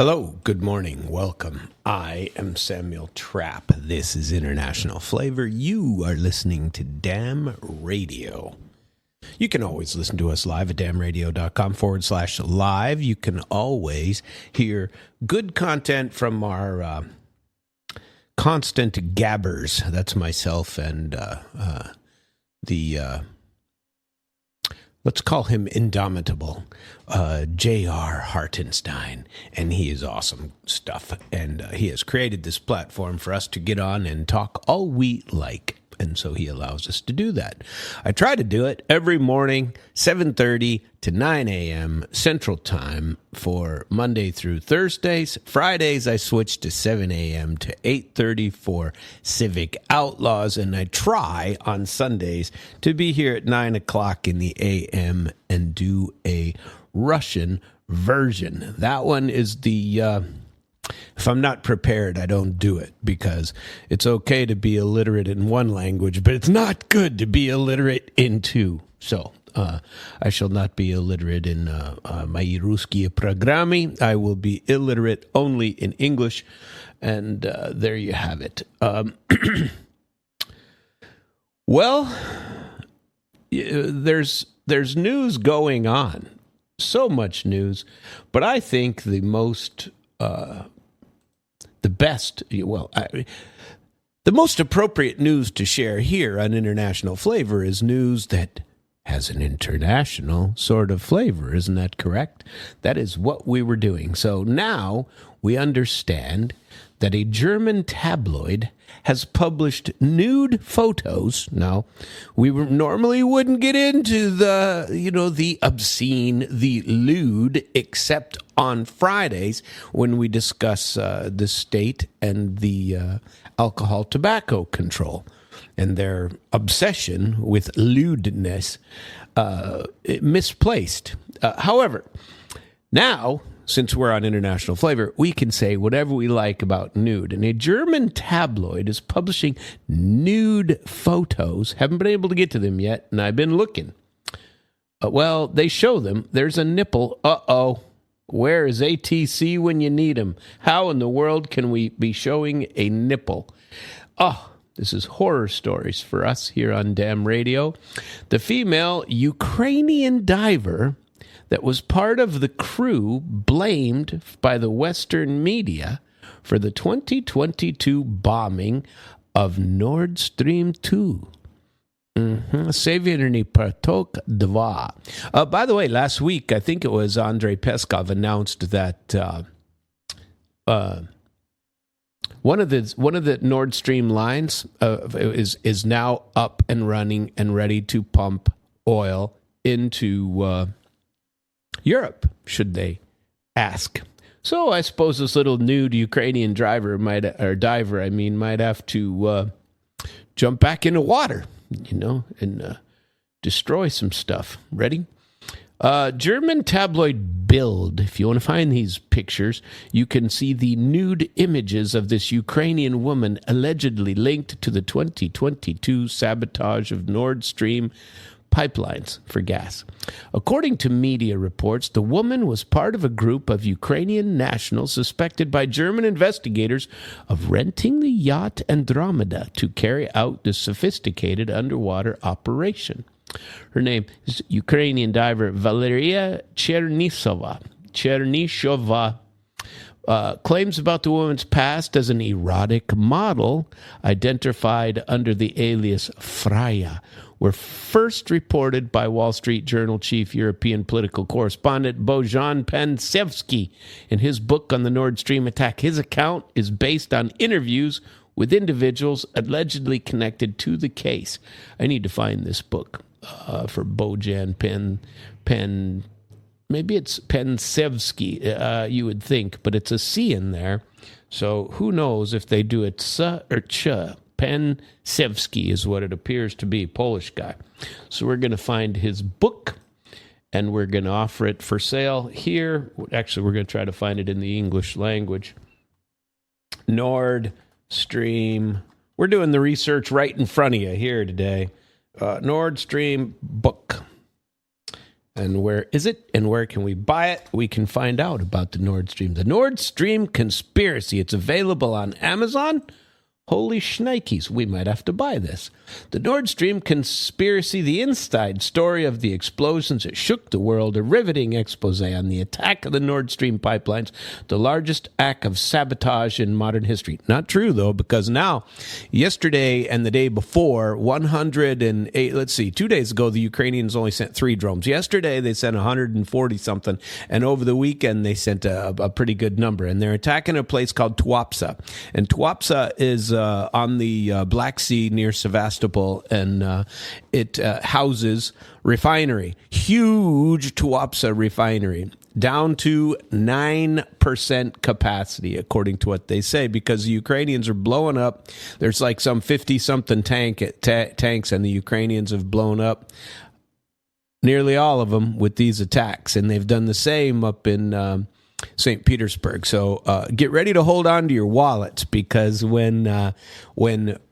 Hello, good morning, welcome. I am Samuel Trapp. This is International Flavor. You are listening to Damn Radio. You can always listen to us live at damnradio.com/live. You can always hear good content from our constant gabbers. That's myself and let's call him Indomitable, J.R. Hartenstein, and he is awesome stuff. And he has created this platform for us to get on and talk all we like. And so he allows us to do that. I try to do it every morning, 7:30 to 9 a.m. Central Time for Monday through Thursdays. Fridays, I switch to 7 a.m. to 8:30 for Civic Outlaws. And I try on Sundays to be here at 9 o'clock in the a.m. and do a Russian version. That one is the... If I'm not prepared, I don't do it, because it's okay to be illiterate in one language, but it's not good to be illiterate in two. So I shall not be illiterate in my Ruski programy. I will be illiterate only in English, and there you have it. Well, there's news going on, so much news, but I think the most appropriate news to share here on International Flavor is news that has an international sort of flavor. Isn't that correct? That is what we were doing. So now we understand that a German tabloid has published nude photos. Now, we normally wouldn't get into the obscene, the lewd, except on Fridays when we discuss the state and the alcohol tobacco control and their obsession with lewdness, misplaced. However, now, since we're on International Flavor, we can say whatever we like about nude. And a German tabloid is publishing nude photos. Haven't been able to get to them yet, and I've been looking. Well, they show them. There's a nipple. Uh-oh. Where is ATC when you need him? How in the world can we be showing a nipple? Oh, this is horror stories for us here on Damn Radio. The female Ukrainian diver that was part of the crew blamed by the Western media for the 2022 bombing of Nord Stream 2. Severny Partok 2. By the way, last week, I think it was Andrei Peskov announced that one of the Nord Stream lines is now up and running and ready to pump oil into Europe, should they ask. So I suppose this little nude Ukrainian diver might have to jump back into water, and destroy some stuff. Ready? German tabloid Bild. If you want to find these pictures, you can see the nude images of this Ukrainian woman allegedly linked to the 2022 sabotage of Nord Stream pipelines for gas. According to media reports, the woman was part of a group of Ukrainian nationals suspected by German investigators of renting the yacht Andromeda to carry out the sophisticated underwater operation. Her name is Ukrainian diver Valeria Chernyshova. Claims about the woman's past as an erotic model, identified under the alias Freya, were first reported by Wall Street Journal chief European political correspondent Bojan Pansevsky in his book on the Nord Stream attack. His account is based on interviews with individuals allegedly connected to the case. I need to find this book for Bojan Pen. Maybe it's Pansevsky, you would think, but it's a C in there. So who knows if they do it S or Ch. Pansevsky is what it appears to be, Polish guy. So we're going to find his book, and we're going to offer it for sale here. Actually, we're going to try to find it in the English language. Nord Stream. We're doing the research right in front of you here today. Nord Stream book. And where is it? And where can we buy it? We can find out about the Nord Stream. The Nord Stream Conspiracy. It's available on Amazon. Holy shnikes, we might have to buy this. The Nord Stream Conspiracy, the inside story of the explosions that shook the world, a riveting expose on the attack of the Nord Stream pipelines, the largest act of sabotage in modern history. Not true, though, because now, yesterday and the day before, 108, 2 days ago, the Ukrainians only sent 3 drones. Yesterday, they sent 140-something, and over the weekend, they sent a pretty good number. And they're attacking a place called Tuapse. And Tuapse is on the Black Sea near Sevastopol, and it houses refinery, huge Tuapse refinery, down to 9% capacity, according to what they say, because the Ukrainians are blowing up. There's like some 50-something tanks, and the Ukrainians have blown up nearly all of them with these attacks, and they've done the same up in St. Petersburg. So get ready to hold on to your wallets, because when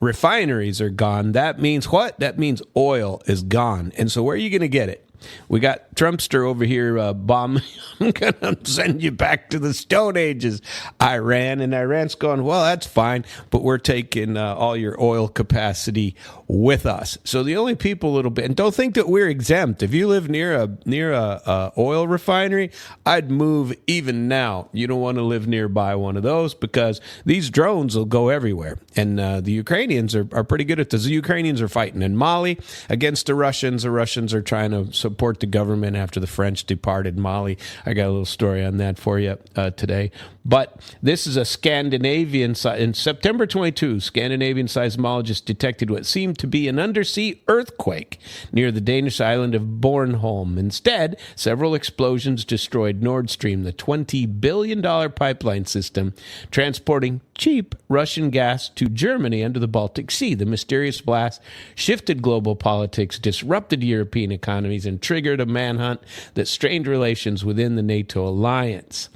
refineries are gone, that means what? That means oil is gone. And so where are you going to get it? We got Trumpster over here bombing. I'm going to send you back to the Stone Ages, Iran. And Iran's going, well, that's fine, but we're taking all your oil capacity with us. So the only people a little bit, and don't think that we're exempt. If you live near a oil refinery, I'd move even now. You don't want to live nearby one of those, because these drones will go everywhere. And the Ukrainians are pretty good at this. The Ukrainians are fighting in Mali against the Russians. The Russians are trying to support the government after the French departed Mali. I got a little story on that for you today. But this is a Scandinavian, in September 22, Scandinavian seismologists detected what seemed to be an undersea earthquake near the Danish island of Bornholm. Instead, several explosions destroyed Nord Stream, the $20 billion pipeline system transporting cheap Russian gas to Germany under the Baltic Sea. The mysterious blast shifted global politics, disrupted European economies, and triggered a manhunt that strained relations within the NATO alliance.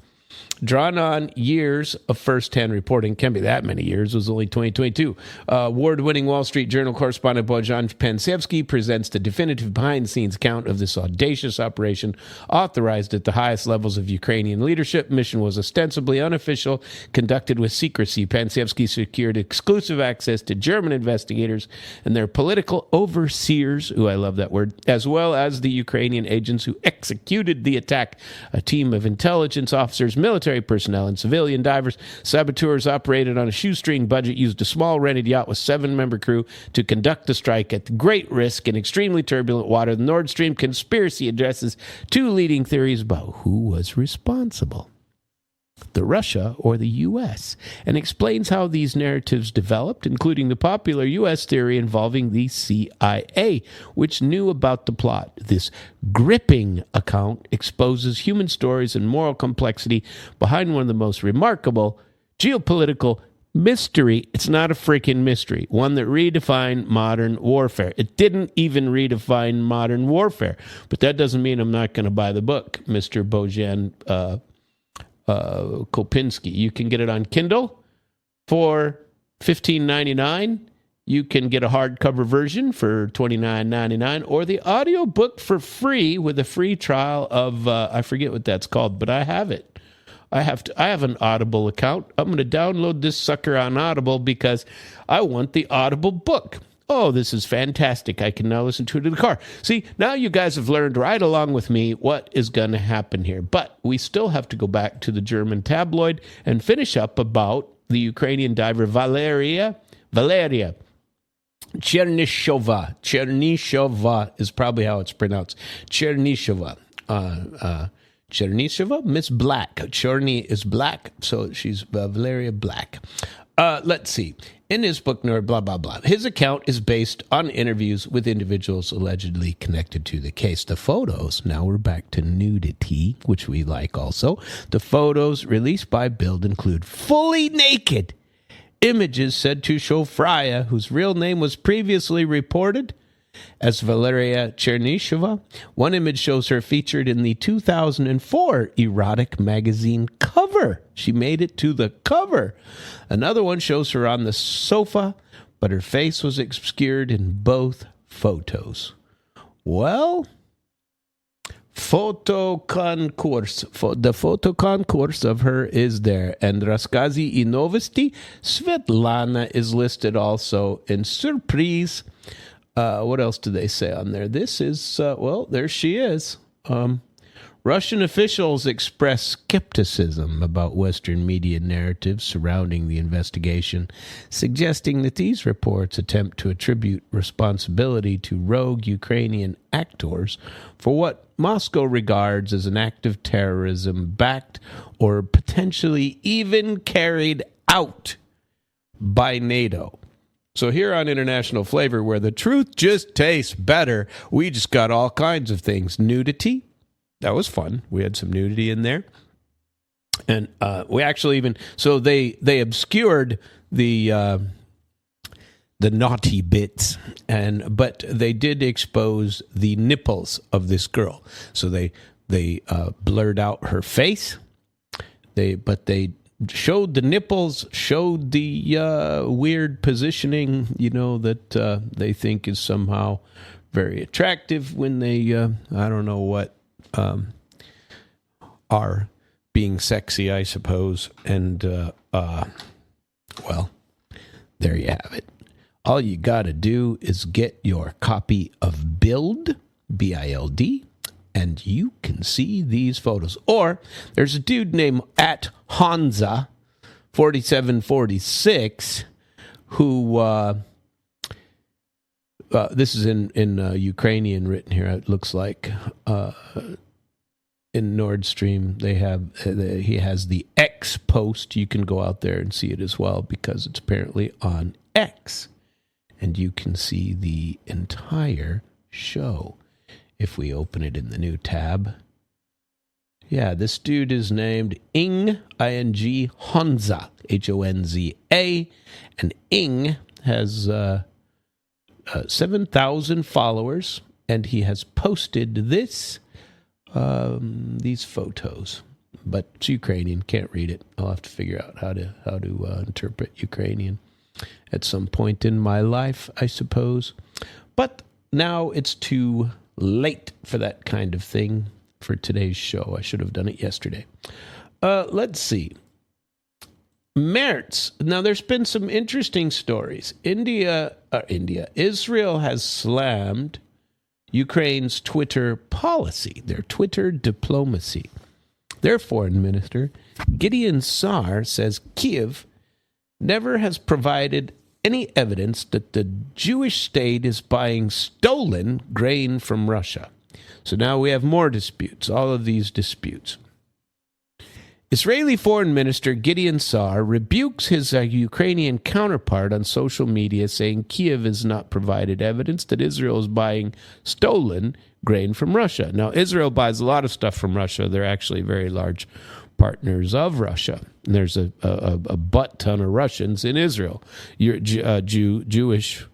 Drawn on years of first-hand reporting, can't be that many years, it was only 2022. Award-winning Wall Street Journal correspondent Bojan Pansevsky presents the definitive behind-the-scenes account of this audacious operation, authorized at the highest levels of Ukrainian leadership. Mission was ostensibly unofficial, conducted with secrecy. Pansevsky secured exclusive access to German investigators and their political overseers, ooh, I love that word, as well as the Ukrainian agents who executed the attack. A team of intelligence officers, military personnel, and civilian divers. Saboteurs operated on a shoestring budget, used a small rented yacht with 7-member crew to conduct the strike at great risk in extremely turbulent water. The Nord Stream Conspiracy addresses 2 leading theories about who was responsible, the Russia or the U.S., and explains how these narratives developed, including the popular U.S. theory involving the CIA, which knew about the plot. This gripping account exposes human stories and moral complexity behind one of the most remarkable geopolitical mystery. It's not a freaking mystery. One that redefined modern warfare. It didn't even redefine modern warfare. But that doesn't mean I'm not going to buy the book, Mr. Bojan Kopinski. You can get it on Kindle for $15.99. You can get a hardcover version for $29.99, or the audiobook for free with a free trial of I forget what that's called, but I have it. I have an Audible account. I'm going to download this sucker on Audible because I want the Audible book. Oh, this is fantastic. I can now listen to it in the car. See, now you guys have learned right along with me what is going to happen here. But we still have to go back to the German tabloid and finish up about the Ukrainian diver Valeria Chernyshova. Chernyshova is probably how it's pronounced. Chernyshova. Chernyshova? Miss Black. Cherny is black, so she's Valeria Black. Let's see. In his book, blah, blah, blah. His account is based on interviews with individuals allegedly connected to the case. The photos, now we're back to nudity, which we like also. The photos released by Bild include fully naked images said to show Freya, whose real name was previously reported as Valeria Chernyshova. One image shows her featured in the 2004 erotic magazine cover. She made it to the cover. Another one shows her on the sofa, but her face was obscured in both photos. Well, photo concourse. The photo concourse of her is there. And Raskazi i Novosti, Svetlana is listed also in Surprise. What else do they say on there? This is, there she is. Russian officials express skepticism about Western media narratives surrounding the investigation, suggesting that these reports attempt to attribute responsibility to rogue Ukrainian actors for what Moscow regards as an act of terrorism backed or potentially even carried out by NATO. So here on International Flavor, where the truth just tastes better, we just got all kinds of things. Nudity. That was fun. We had some nudity in there. And we actually even... So they obscured the naughty bits, but they did expose the nipples of this girl. So they blurred out her face. But they showed the nipples, showed the weird positioning, that they think is somehow very attractive when they, I don't know what, are being sexy, I suppose. And, there you have it. All you got to do is get your copy of Bild, B-I-L-D, and you can see these photos. Or there's a dude named @Hansa4746 who, this is in Ukrainian written here, it looks like. In Nord Stream, he has the X post. You can go out there and see it as well because it's apparently on X. And you can see the entire show if we open it in the new tab. Yeah, this dude is named Ing, I-N-G, Honza, H-O-N-Z-A. And Ing has 7,000 followers, and he has posted these photos. But it's Ukrainian, can't read it. I'll have to figure out how to interpret Ukrainian at some point in my life, I suppose. But now it's too late for that kind of thing for today's show. I should have done it yesterday. Let's see. Mertz. Now, there's been some interesting stories. Israel has slammed Ukraine's Twitter policy, their Twitter diplomacy. Their foreign minister, Gideon Sar, says Kiev never has provided any evidence that the Jewish state is buying stolen grain from Russia. So now we have more disputes, all of these disputes. Israeli Foreign Minister Gideon Sar rebukes his Ukrainian counterpart on social media, saying Kiev has not provided evidence that Israel is buying stolen grain from Russia. Now, Israel buys a lot of stuff from Russia. They're actually very large partners of Russia. And there's a butt ton of Russians in Israel, Jewish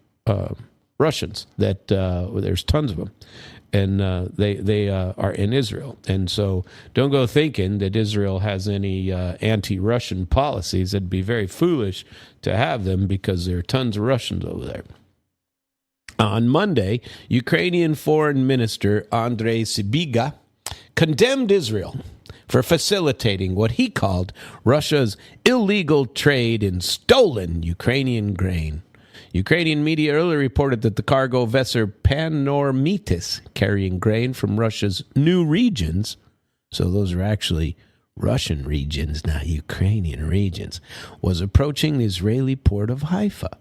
Russians. There's tons of them. And they are in Israel. And so don't go thinking that Israel has any anti-Russian policies. It'd be very foolish to have them because there are tons of Russians over there. On Monday, Ukrainian Foreign Minister Andrei Sybiga condemned Israel for facilitating what he called Russia's illegal trade in stolen Ukrainian grain. Ukrainian media earlier reported that the cargo vessel Panormitis, carrying grain from Russia's new regions, so those are actually Russian regions, not Ukrainian regions, was approaching the Israeli port of Haifa.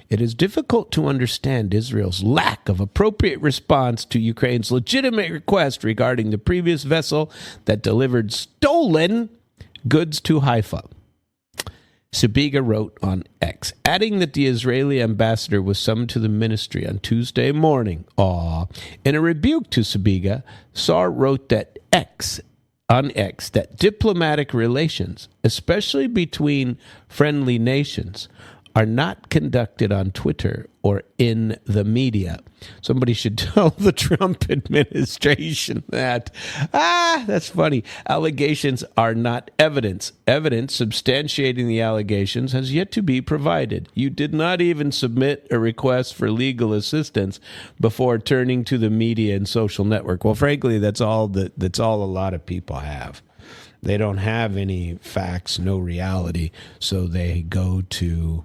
It is difficult to understand Israel's lack of appropriate response to Ukraine's legitimate request regarding the previous vessel that delivered stolen goods to Haifa. Sybiga wrote on X, adding that the Israeli ambassador was summoned to the ministry on Tuesday morning. In a rebuke to Sybiga, Sar wrote that that diplomatic relations, especially between friendly nations, are not conducted on Twitter or in the media. Somebody should tell the Trump administration that. That's funny. Allegations are not evidence. Evidence substantiating the allegations has yet to be provided. You did not even submit a request for legal assistance before turning to the media and social network. Well, frankly, that's all a lot of people have. They don't have any facts, no reality, so they go to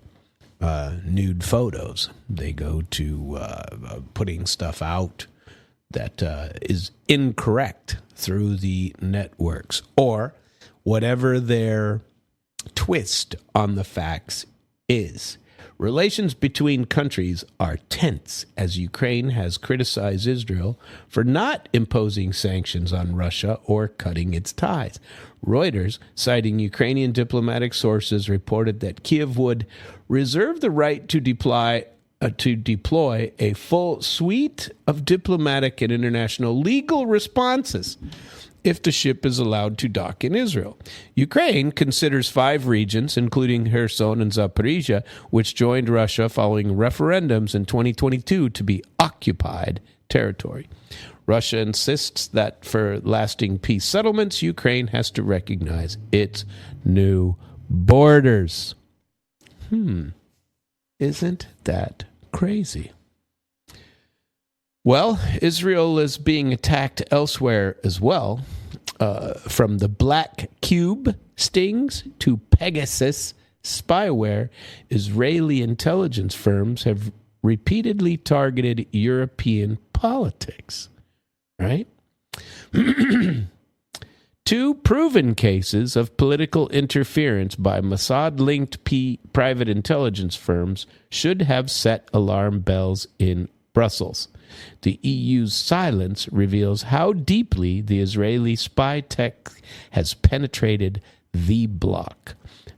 nude photos. They go to putting stuff out that is incorrect through the networks, or whatever their twist on the facts is. Relations between countries are tense as Ukraine has criticized Israel for not imposing sanctions on Russia or cutting its ties. Reuters, citing Ukrainian diplomatic sources, reported that Kiev would reserve the right to deploy a full suite of diplomatic and international legal responses if the ship is allowed to dock in Israel. Ukraine considers 5 regions, including Kherson and Zaporizhia, which joined Russia following referendums in 2022, to be occupied territory. Russia insists that for lasting peace settlements, Ukraine has to recognize its new borders. Isn't that crazy? Well, Israel is being attacked elsewhere as well, from the Black Cube stings to Pegasus spyware. Israeli intelligence firms have repeatedly targeted European politics, right? 2 proven cases of political interference by Mossad-linked private intelligence firms should have set alarm bells in Brussels. The EU's silence reveals how deeply the Israeli spy tech has penetrated the bloc.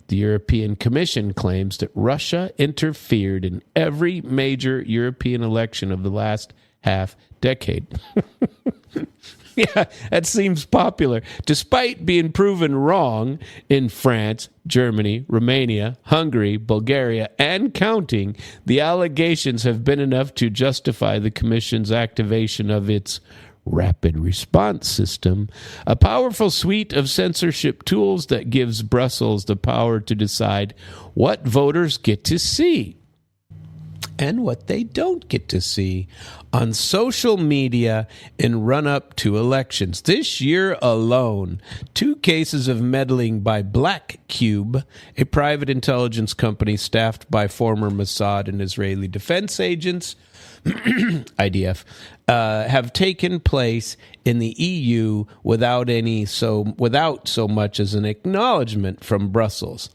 The European Commission claims that Russia interfered in every major European election of the last half decade. Yeah, that seems popular. Despite being proven wrong in France, Germany, Romania, Hungary, Bulgaria, and counting, the allegations have been enough to justify the Commission's activation of its rapid response system, a powerful suite of censorship tools that gives Brussels the power to decide what voters get to see and what they don't get to see on social media in run-up to elections. This year alone, 2 cases of meddling by Black Cube, a private intelligence company staffed by former Mossad and Israeli defense agents, IDF, have taken place in the EU without so much as an acknowledgement from Brussels.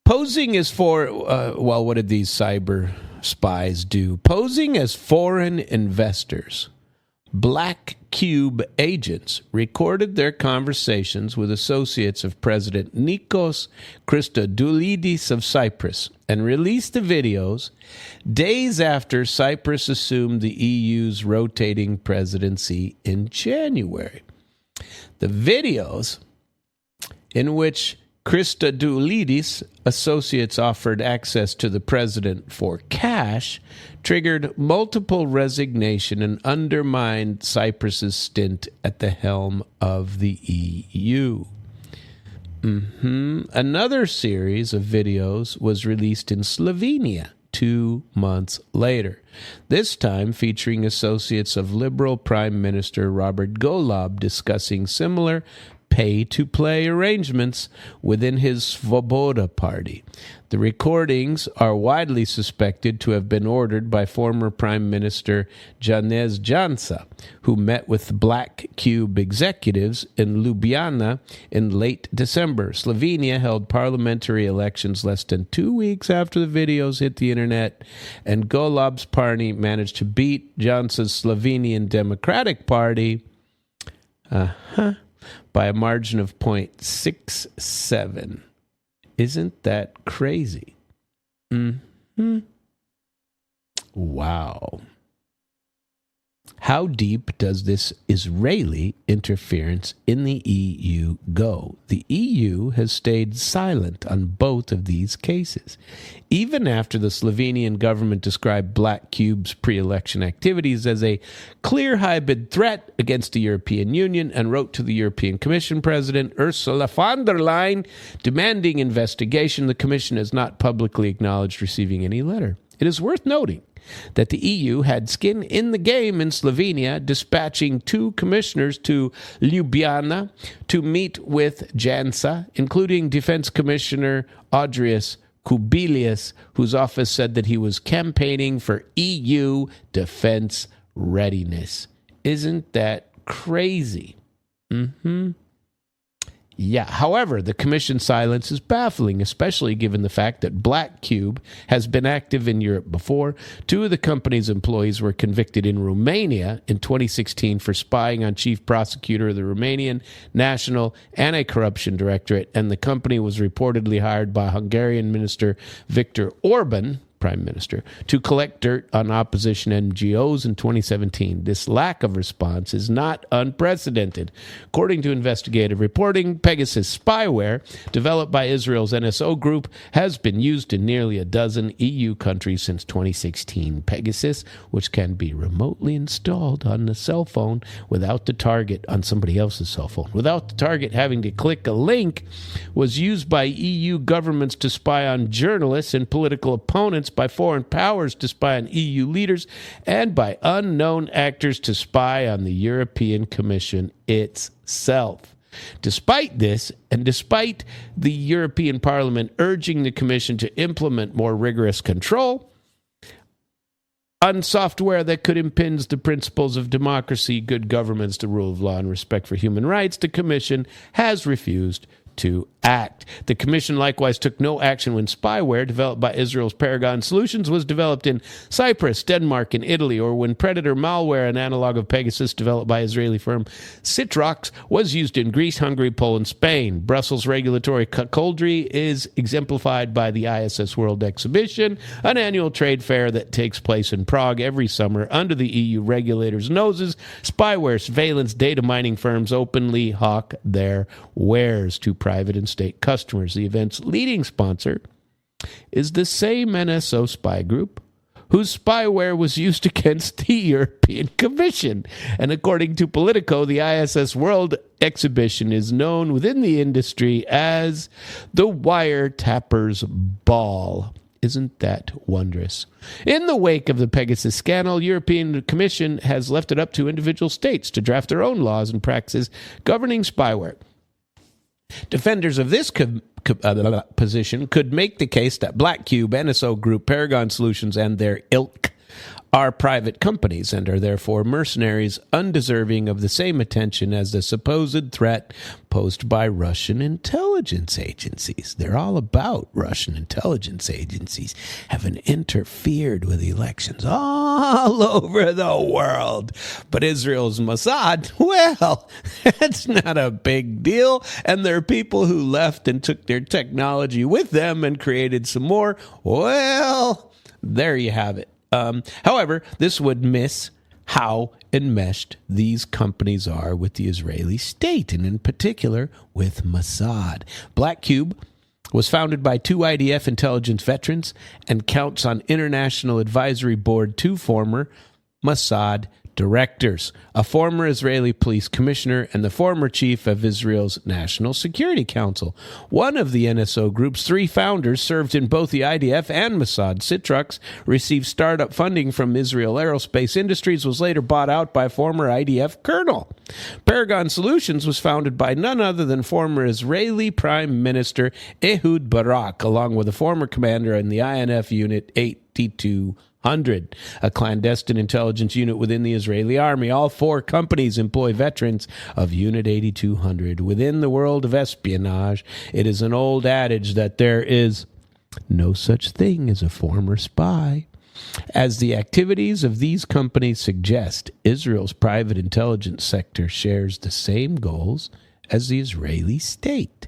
Posing as what did these cyber spies do? Posing as foreign investors, Black Cube agents recorded their conversations with associates of President Nikos Christodoulidis of Cyprus and released the videos days after Cyprus assumed the EU's rotating presidency in January. The videos, in which Christodoulidis' associates offered access to the president for cash, triggered multiple resignation and undermined Cyprus's stint at the helm of the EU. Another series of videos was released in Slovenia 2 months later, this time featuring associates of Liberal Prime Minister Robert Golob discussing similar pay-to-play arrangements within his Svoboda party. The recordings are widely suspected to have been ordered by former Prime Minister Janez Janša, who met with Black Cube executives in Ljubljana in late December. Slovenia held parliamentary elections less than 2 weeks after the videos hit the internet, and Golob's party managed to beat Janša's Slovenian Democratic Party by a margin of 0.67. Isn't that crazy? Wow. How deep does this Israeli interference in the EU go? The EU has stayed silent on both of these cases. Even after the Slovenian government described Black Cube's pre-election activities as a clear hybrid threat against the European Union and wrote to the European Commission President Ursula von der Leyen demanding investigation, the Commission has not publicly acknowledged receiving any letter. It is worth noting that the EU had skin in the game in Slovenia, dispatching 2 commissioners to Ljubljana to meet with JANSA, including Defense Commissioner Audrius Kubilius, whose office said that he was campaigning for EU defense readiness. Isn't that crazy? Yeah. However, the Commission's silence is baffling, especially given the fact that Black Cube has been active in Europe before. 2 of the company's employees were convicted in Romania in 2016 for spying on chief prosecutor of the Romanian National Anti-Corruption Directorate, and the company was reportedly hired by Hungarian Minister Viktor Orban, Prime Minister, to collect dirt on opposition NGOs in 2017. This lack of response is not unprecedented. According to investigative reporting, Pegasus spyware, developed by Israel's NSO group, has been used in nearly a dozen EU countries since 2016. Pegasus, which can be remotely installed on the cell phone without the target on somebody else's cell phone, without the target having to click a link, was used by EU governments to spy on journalists and political opponents, by foreign powers to spy on EU leaders, and by unknown actors to spy on the European Commission itself. Despite this, and despite the European Parliament urging the Commission to implement more rigorous control on software that could impinge the principles of democracy, good governance, the rule of law, and respect for human rights, the Commission has refused to act. The Commission likewise took no action when spyware developed by Israel's Paragon Solutions was developed in Cyprus, Denmark, and Italy, or when Predator malware, an analog of Pegasus developed by Israeli firm Citrox, was used in Greece, Hungary, Poland, Spain. Brussels' regulatory cuckoldry is exemplified by the ISS World Exhibition, an annual trade fair that takes place in Prague every summer under the EU regulators' noses. Spyware, surveillance, data mining firms openly hawk their wares to private and state customers. The event's leading sponsor is the same NSO spy group whose spyware was used against the European Commission. And according to Politico, the ISS World Exhibition is known within the industry as the wiretappers' ball. Isn't that wondrous? In the wake of the Pegasus scandal, European Commission has left it up to individual states to draft their own laws and practices governing spyware. Defenders of this position could make the case that Black Cube, NSO Group, Paragon Solutions, and their ilk are private companies and are therefore mercenaries undeserving of the same attention as the supposed threat posed by Russian intelligence agencies. They're all about Russian intelligence agencies having interfered with elections all over the world. But Israel's Mossad, well, that's not a big deal. And there are people who left and took their technology with them and created some more. Well, there you have it. However, this would miss how enmeshed these companies are with the Israeli state, and in particular with Mossad. Black Cube was founded by 2 IDF intelligence veterans and counts on International Advisory Board 2 former Mossad directors, a former Israeli police commissioner, and the former chief of Israel's National Security Council. One of the NSO Group's 3 founders served in both the IDF and Mossad. Citrox received startup funding from Israel Aerospace Industries, was later bought out by a former IDF colonel. Paragon Solutions was founded by none other than former Israeli Prime Minister Ehud Barak, along with a former commander in the INF Unit 8200, a clandestine intelligence unit within the Israeli army. All 4 companies employ veterans of Unit 8200. Within the world of espionage, it is an old adage that there is no such thing as a former spy. As the activities of these companies suggest, Israel's private intelligence sector shares the same goals as the Israeli state.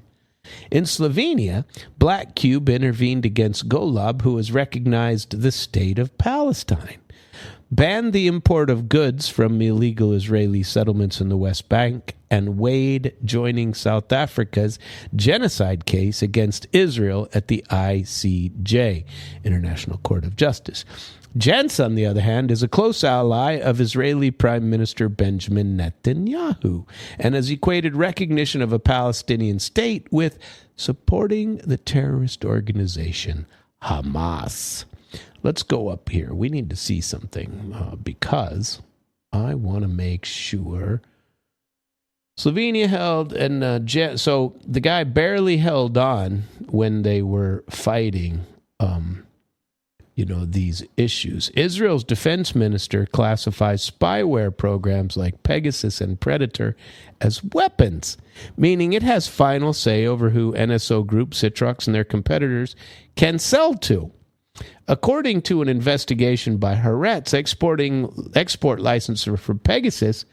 In Slovenia, Black Cube intervened against Golob, who has recognized the state of Palestine. banned the import of goods from illegal Israeli settlements in the West Bank, and weighed joining South Africa's genocide case against Israel at the ICJ, International Court of Justice. Jens, on the other hand, is a close ally of Israeli Prime Minister Benjamin Netanyahu and has equated recognition of a Palestinian state with supporting the terrorist organization Hamas. Let's go up here. We need to see something because I want to make sure. Slovenia held, and so the guy barely held on when they were fighting these issues. Israel's defense minister classifies spyware programs like Pegasus and Predator as weapons, meaning it has final say over who NSO Group, Citrox, and their competitors can sell to. According to an investigation by Haaretz, export licenses for Pegasus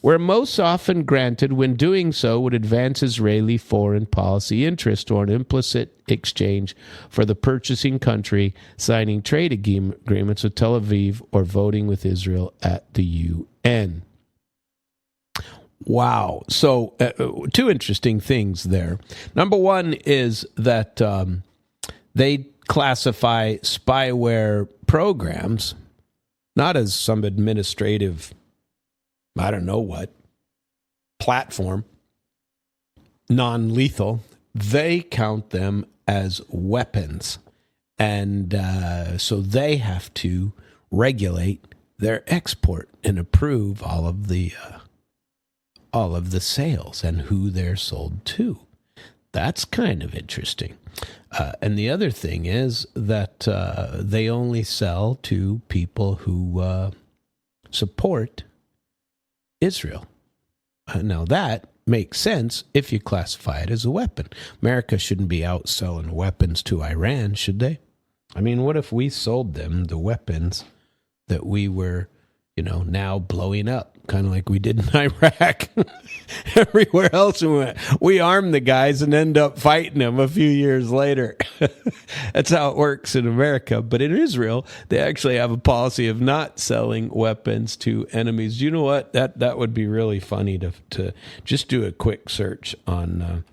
were most often granted when doing so would advance Israeli foreign policy interest or an implicit exchange for the purchasing country signing trade agreements with Tel Aviv or voting with Israel at the UN. Wow. So two interesting things there. Number one is that they classify spyware programs not as some administrative, I don't know what, platform, non-lethal. They count them as weapons. And so they have to regulate their export and approve all of the sales and who they're sold to. That's kind of interesting. And the other thing is that they only sell to people who support Israel. Now that makes sense if you classify it as a weapon. America shouldn't be out selling weapons to Iran, should they? I mean, what if we sold them the weapons that we were, now blowing up, kind of like we did in Iraq? Everywhere else we went, we arm the guys and end up fighting them a few years later. That's how it works in America. But in Israel, they actually have a policy of not selling weapons to enemies. You know what? That would be really funny to just do a quick search on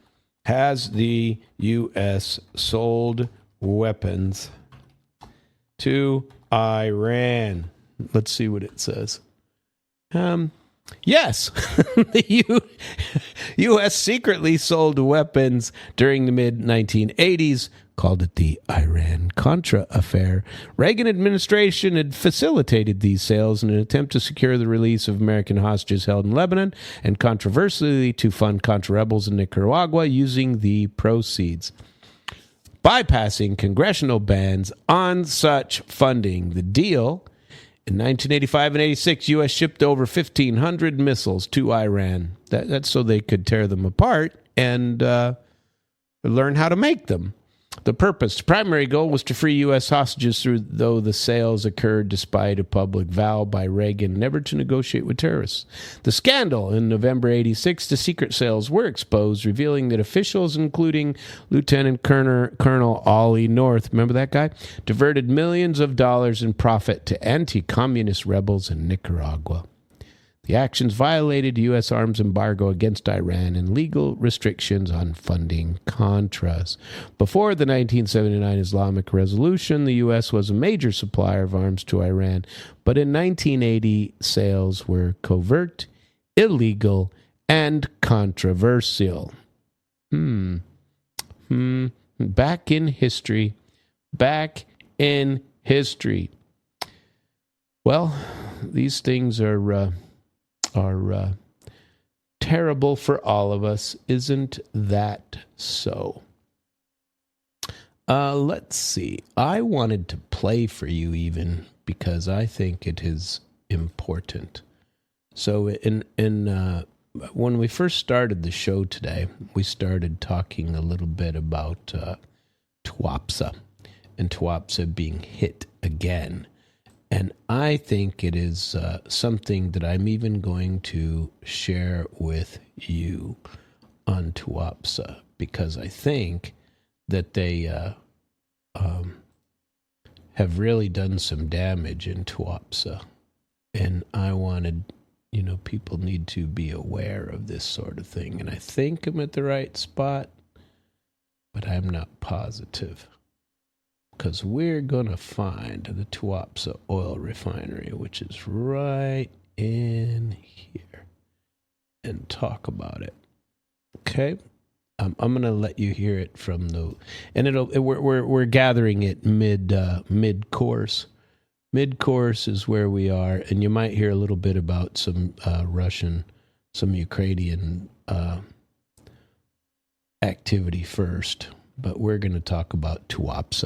has the U.S. sold weapons to Iran? Let's see what it says. Yes, the U.S. secretly sold weapons during the mid-1980s, called it the Iran-Contra affair. Reagan administration had facilitated these sales in an attempt to secure the release of American hostages held in Lebanon and controversially to fund Contra rebels in Nicaragua using the proceeds, bypassing congressional bans on such funding. The deal: in 1985 and 86, U.S. shipped over 1,500 missiles to Iran. That's so they could tear them apart and learn how to make them. The primary goal was to free U.S. hostages, though the sales occurred despite a public vow by Reagan never to negotiate with terrorists. The scandal in November 86, the secret sales were exposed, revealing that officials, including Lieutenant Colonel Ollie North, remember that guy, diverted millions of dollars in profit to anti-communist rebels in Nicaragua. The actions violated U.S. arms embargo against Iran and legal restrictions on funding Contras. Before the 1979 Islamic Revolution, the U.S. was a major supplier of arms to Iran, but in 1980, sales were covert, illegal, and controversial. Back in history. Well, these things are terrible for all of us. Isn't that so? Let's see. I wanted to play for you even because I think it is important. So when we first started the show today, we started talking a little bit about Tuapse and Tuapse being hit again. And I think it is something that I'm even going to share with you on Tuapse, because I think that they have really done some damage in Tuapse. And I wanted, people need to be aware of this sort of thing. And I think I'm at the right spot, but I'm not positive. Because we're going to find the Tuapse oil refinery, which is right in here, and talk about it. Okay? I'm going to let you hear it from we're gathering it mid-course. Mid-course is where we are, and you might hear a little bit about some Ukrainian activity first, but we're going to talk about Tuapse,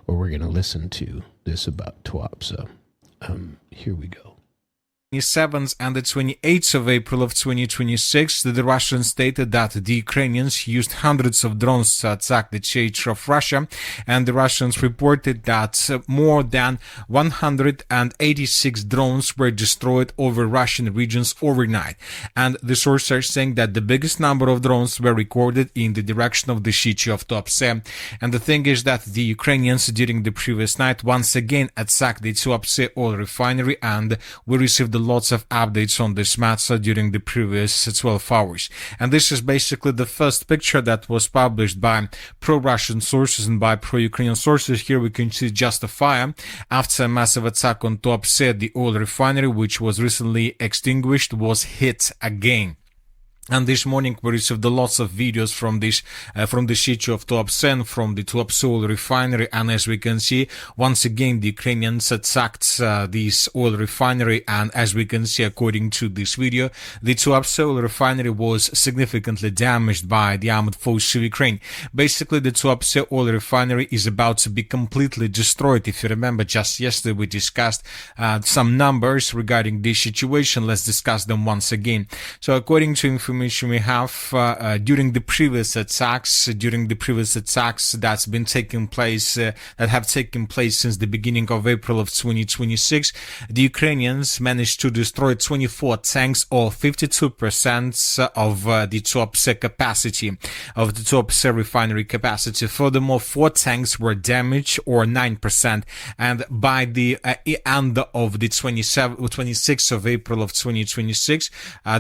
or we're going to listen to this about Tuapse. Here we go. 27th and the 28th of April of 2026, the Russians stated that the Ukrainians used hundreds of drones to attack the theater of Russia, and the Russians reported that more than 186 drones were destroyed over Russian regions overnight. And the sources are saying that the biggest number of drones were recorded in the direction of the city of Tuapse. And the thing is that the Ukrainians during the previous night once again attacked the Tuapse oil refinery, and we received lots of updates on this matter during the previous 12 hours. And this is basically the first picture that was published by pro-Russian sources and by pro-Ukrainian sources. Here we can see just a fire after a massive attack on Tuapse, the oil refinery, which was recently extinguished, was hit again. And this morning we received lots of videos from the city of Tuapse and from the Tuapse oil refinery. And as we can see, once again, the Ukrainians attacked this oil refinery. And as we can see, according to this video, the Tuapse oil refinery was significantly damaged by the armed forces of Ukraine. Basically, the Tuapse oil refinery is about to be completely destroyed. If you remember, just yesterday we discussed some numbers regarding this situation. Let's discuss them once again. So according to information we have during the previous attacks that's been taking place that have taken place since the beginning of April of 2026, the Ukrainians managed to destroy 24 tanks, or 52% of the Tuapse capacity, of the Tuapse refinery capacity. Furthermore, 4 tanks were damaged, or 9%. And by the end of the 26th of April of 2026,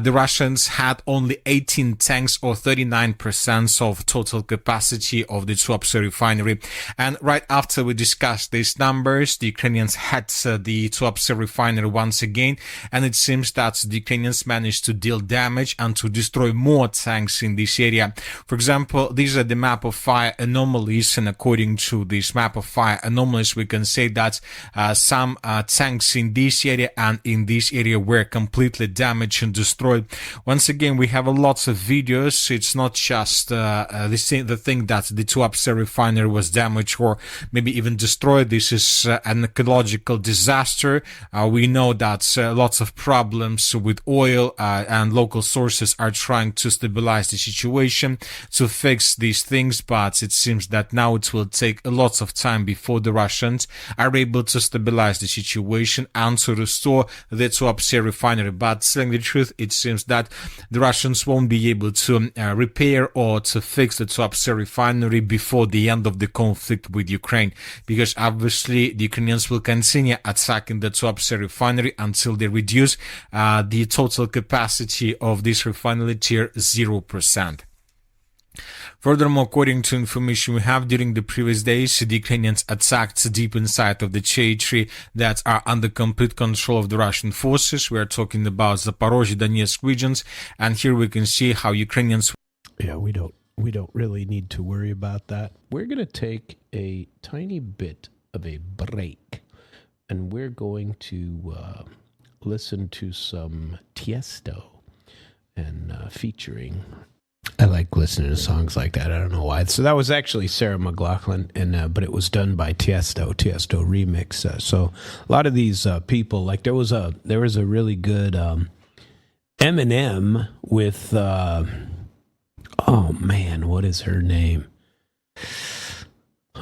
the Russians had only 18 tanks, or 39% of total capacity of the Tuapse refinery. And right after we discussed these numbers, the Ukrainians had the Tuapse refinery once again, and it seems that the Ukrainians managed to deal damage and to destroy more tanks in this area. For example, these are the map of fire anomalies, and according to this map of fire anomalies, we can say that some tanks in this area and in this area were completely damaged and destroyed. Once again, we have lots of videos. It's not just the thing that the Tuapse refinery was damaged or maybe even destroyed. This is an ecological disaster. We know that lots of problems with oil and local sources are trying to stabilize the situation, to fix these things, but it seems that now it will take a lot of time before the Russians are able to stabilize the situation and to restore the Tuapse refinery. But telling the truth, it seems that the Russians won't be able to repair or to fix the Tuapse refinery before the end of the conflict with Ukraine, because obviously the Ukrainians will continue attacking the Tuapse refinery until they reduce the total capacity of this refinery to 0%. Furthermore, according to information we have, during the previous days, the Ukrainians attacked deep inside of the territory that are under complete control of the Russian forces. We are talking about Zaporozhye, Donetsk regions, and here we can see how Ukrainians... Yeah, we don't really need to worry about that. We're going to take a tiny bit of a break, and we're going to listen to some Tiesto and featuring... I like listening to songs like that. I don't know why. So that was actually Sarah McLachlan, and but it was done by Tiesto remix. So a lot of these people, like there was a really good Eminem with oh man, what is her name?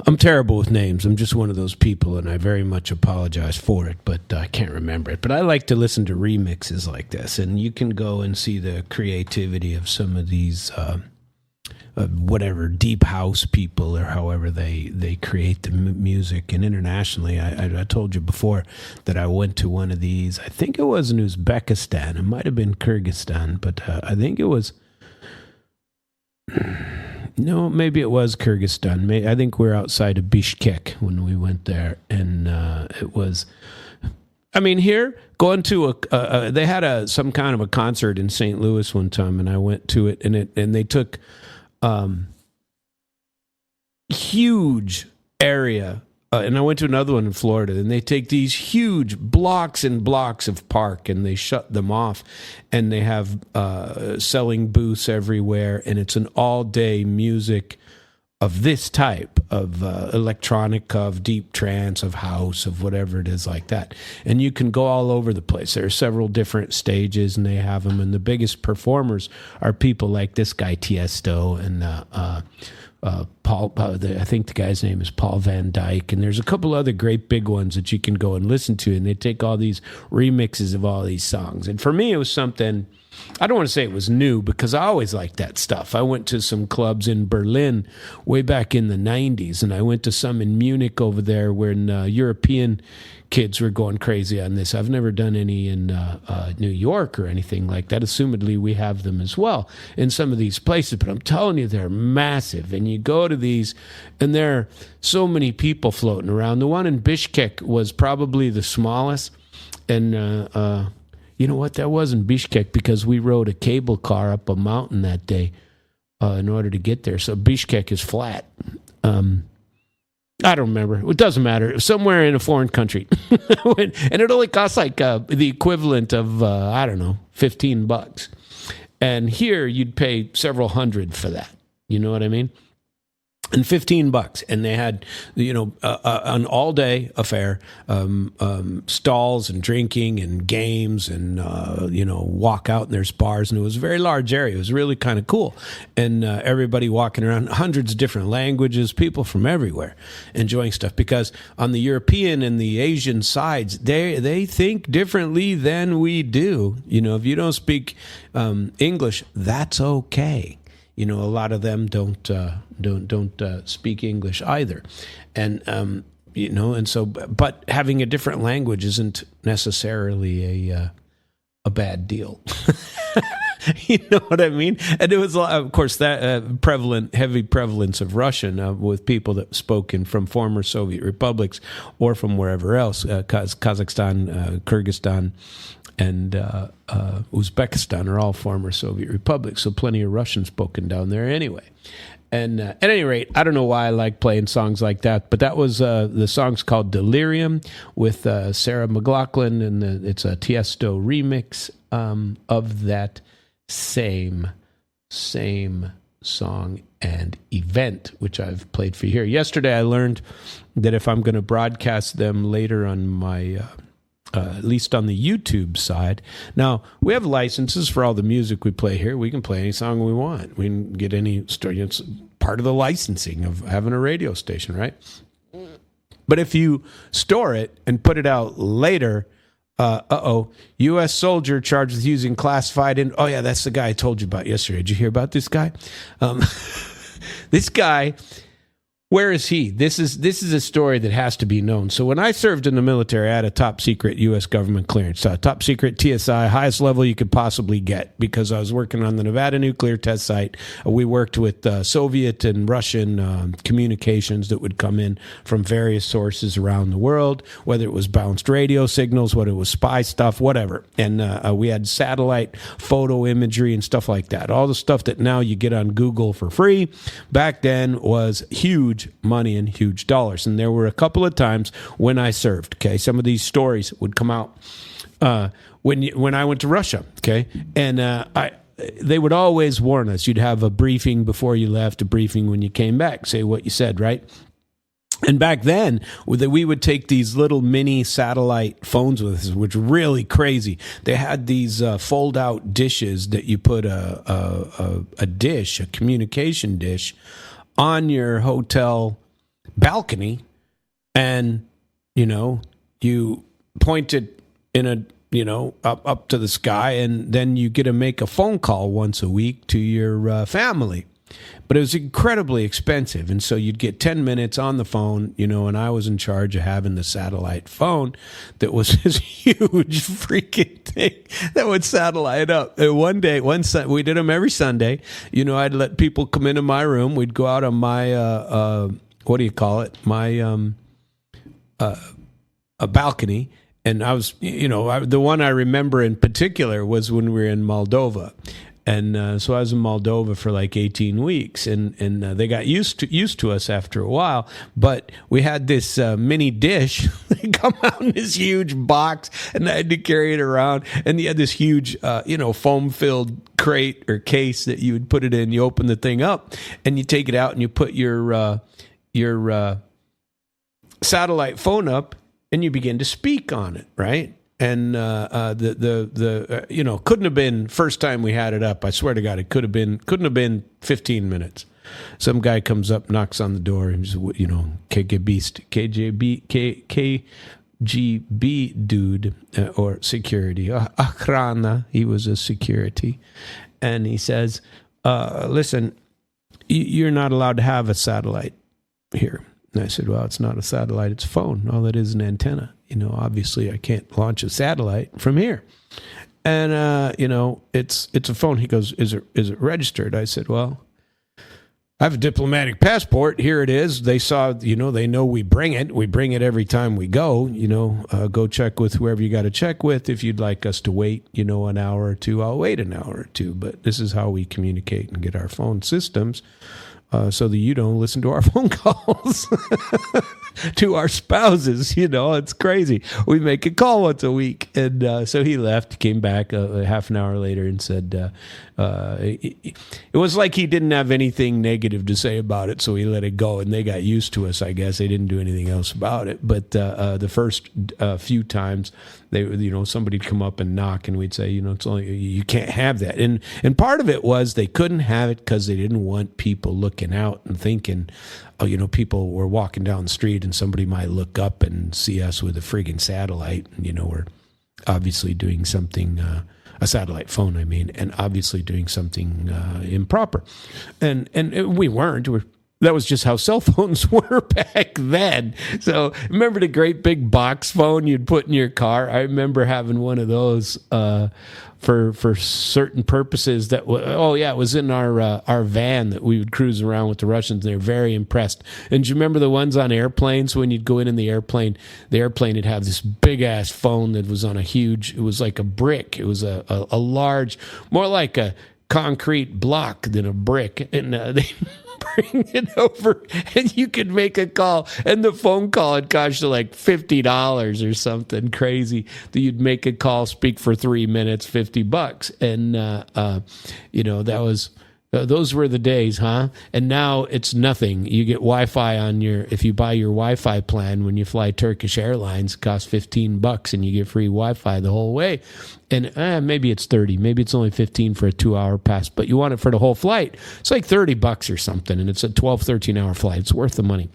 I'm terrible with names. I'm just one of those people, and I very much apologize for it, but I can't remember it. But I like to listen to remixes like this, and you can go and see the creativity of some of these whatever deep house people or however they create the music. And internationally, I told you before that I went to one of these. I think it was in Uzbekistan. It might have been Kyrgyzstan, but I think it was. No, maybe it was Kyrgyzstan. I think we were outside of Bishkek when we went there, and it was. I mean, here going to they had some kind of a concert in St. Louis one time, and I went to it, and they took huge area. And I went to another one in Florida, and they take these huge blocks and blocks of park, and they shut them off, and they have selling booths everywhere, and it's an all-day music of this type of electronic, of deep trance, of house, of whatever it is like that. And you can go all over the place. There are several different stages, and they have them, and the biggest performers are people like this guy, Tiesto, and Paul, I think the guy's name is Paul Van Dyke, and there's a couple other great big ones that you can go and listen to, and they take all these remixes of all these songs. And for me, it was something, I don't want to say it was new, because I always liked that stuff. I went to some clubs in Berlin way back in the 90s, and I went to some in Munich over there when European kids were going crazy on this. I've never done any in New York or anything like that. Assumedly, we have them as well in some of these places, but I'm telling you, they're massive. And you go to these, and there are so many people floating around. The one in Bishkek was probably the smallest, and you know what? That was in Bishkek because we rode a cable car up a mountain that day in order to get there. So Bishkek is flat. I don't remember. It doesn't matter. It was somewhere in a foreign country. And it only costs like the equivalent of, I don't know, $15. And here you'd pay several hundred for that. You know what I mean? And $15, and they had, an all-day affair, stalls and drinking and games and walk out, and there's bars, and it was a very large area. It was really kind of cool, and everybody walking around, hundreds of different languages, people from everywhere, enjoying stuff. Because on the European and the Asian sides, they think differently than we do. If you don't speak English, that's okay. A lot of them don't speak English either, and and so, but having a different language isn't necessarily a bad deal. You know what I mean? And it was, of course, that heavy prevalence of Russian with people that spoke from former Soviet republics or from wherever else, Kazakhstan, Kyrgyzstan, and Uzbekistan are all former Soviet republics, so plenty of Russian spoken down there anyway. And at any rate, I don't know why I like playing songs like that, but that was the song's called Delirium with Sarah McLachlan, and it's a Tiesto remix of that same song and event, which I've played for you here. Yesterday, I learned that if I'm going to broadcast them later on my at least on the YouTube side. Now, we have licenses for all the music we play here. We can play any song we want. We can get any story. It's part of the licensing of having a radio station, right? But if you store it and put it out later, U.S. soldier charged with using classified oh yeah, that's the guy I told you about yesterday. Did you hear about this guy? This guy... Where is he? This is a story that has to be known. So when I served in the military, I had a top secret U.S. government clearance, top secret TSI, highest level you could possibly get, because I was working on the Nevada nuclear test site. We worked with Soviet and Russian communications that would come in from various sources around the world, whether it was bounced radio signals, whether it was spy stuff, whatever. And we had satellite photo imagery and stuff like that. All the stuff that now you get on Google for free, back then was huge money and huge dollars. And there were a couple of times when I served, okay? Some of these stories would come out when I went to Russia, okay? And they would always warn us. You'd have a briefing before you left, a briefing when you came back, say what you said, right? And back then, we would take these little mini satellite phones with us, which were really crazy. They had these fold-out dishes that you put a communication dish, on your hotel balcony, and you point it in up to the sky, and then you get to make a phone call once a week to your family. But it was incredibly expensive. And so you'd get 10 minutes on the phone, and I was in charge of having the satellite phone that was this huge freaking thing that would satellite up. And one day, we did them every Sunday. I'd let people come into my room. We'd go out on my, what do you call it? My a balcony. And I was, the one I remember in particular was when we were in Moldova. And so I was in Moldova for like 18 weeks, and they got used to us after a while. But we had this mini dish. They come out in this huge box, and I had to carry it around. And you had this huge, foam-filled crate or case that you would put it in. You open the thing up, and you take it out, and you put your satellite phone up, and you begin to speak on it, right? And couldn't have been first time we had it up. I swear to God, it couldn't have been 15 minutes. Some guy comes up, knocks on the door, and he's, KGB dude or security, Akhrana. He was a security, and he says, "Listen, you're not allowed to have a satellite here." And I said, "Well, it's not a satellite; it's a phone. All it is an antenna. Obviously I can't launch a satellite from here." And, it's a phone. He goes, is it registered? I said, "Well, I have a diplomatic passport. Here it is. They saw, they know we bring it. We bring it every time we go, go check with whoever you got to check with. If you'd like us to wait, an hour or two, I'll wait an hour or two. But this is how we communicate and get our phone systems. So that you don't listen to our phone calls to our spouses. It's crazy. We make a call once a week." And so he left, came back half an hour later and said, it was like he didn't have anything negative to say about it, so he let it go. And they got used to us, I guess. They didn't do anything else about it. But the first few times, somebody'd come up and knock, and we'd say, it's only, you can't have that. And part of it was they couldn't have it because they didn't want people looking out and thinking, people were walking down the street and somebody might look up and see us with a friggin' satellite. And, we're obviously doing something, a satellite phone, and obviously doing something improper. And we weren't. That was just how cell phones were back then. So remember the great big box phone you'd put in your car? I remember having one of those for certain purposes. It was in our van that we would cruise around with the Russians. They were very impressed. And do you remember the ones on airplanes? When you'd go in the airplane would have this big ass phone that was on it was like a brick. It was a large, more like a concrete block than a brick. And they bring it over, and you could make a call, and the phone call had cost you like $50 or something crazy. That you'd make a call, speak for 3 minutes, $50, and that was. Those were the days, huh? And now it's nothing. You get Wi-Fi if you buy your Wi-Fi plan when you fly Turkish Airlines, it costs $15 and you get free Wi-Fi the whole way. And maybe it's 30, maybe it's only 15 for a 2-hour pass, but you want it for the whole flight. It's like $30 or something, and it's a 12, 13-hour flight. It's worth the money.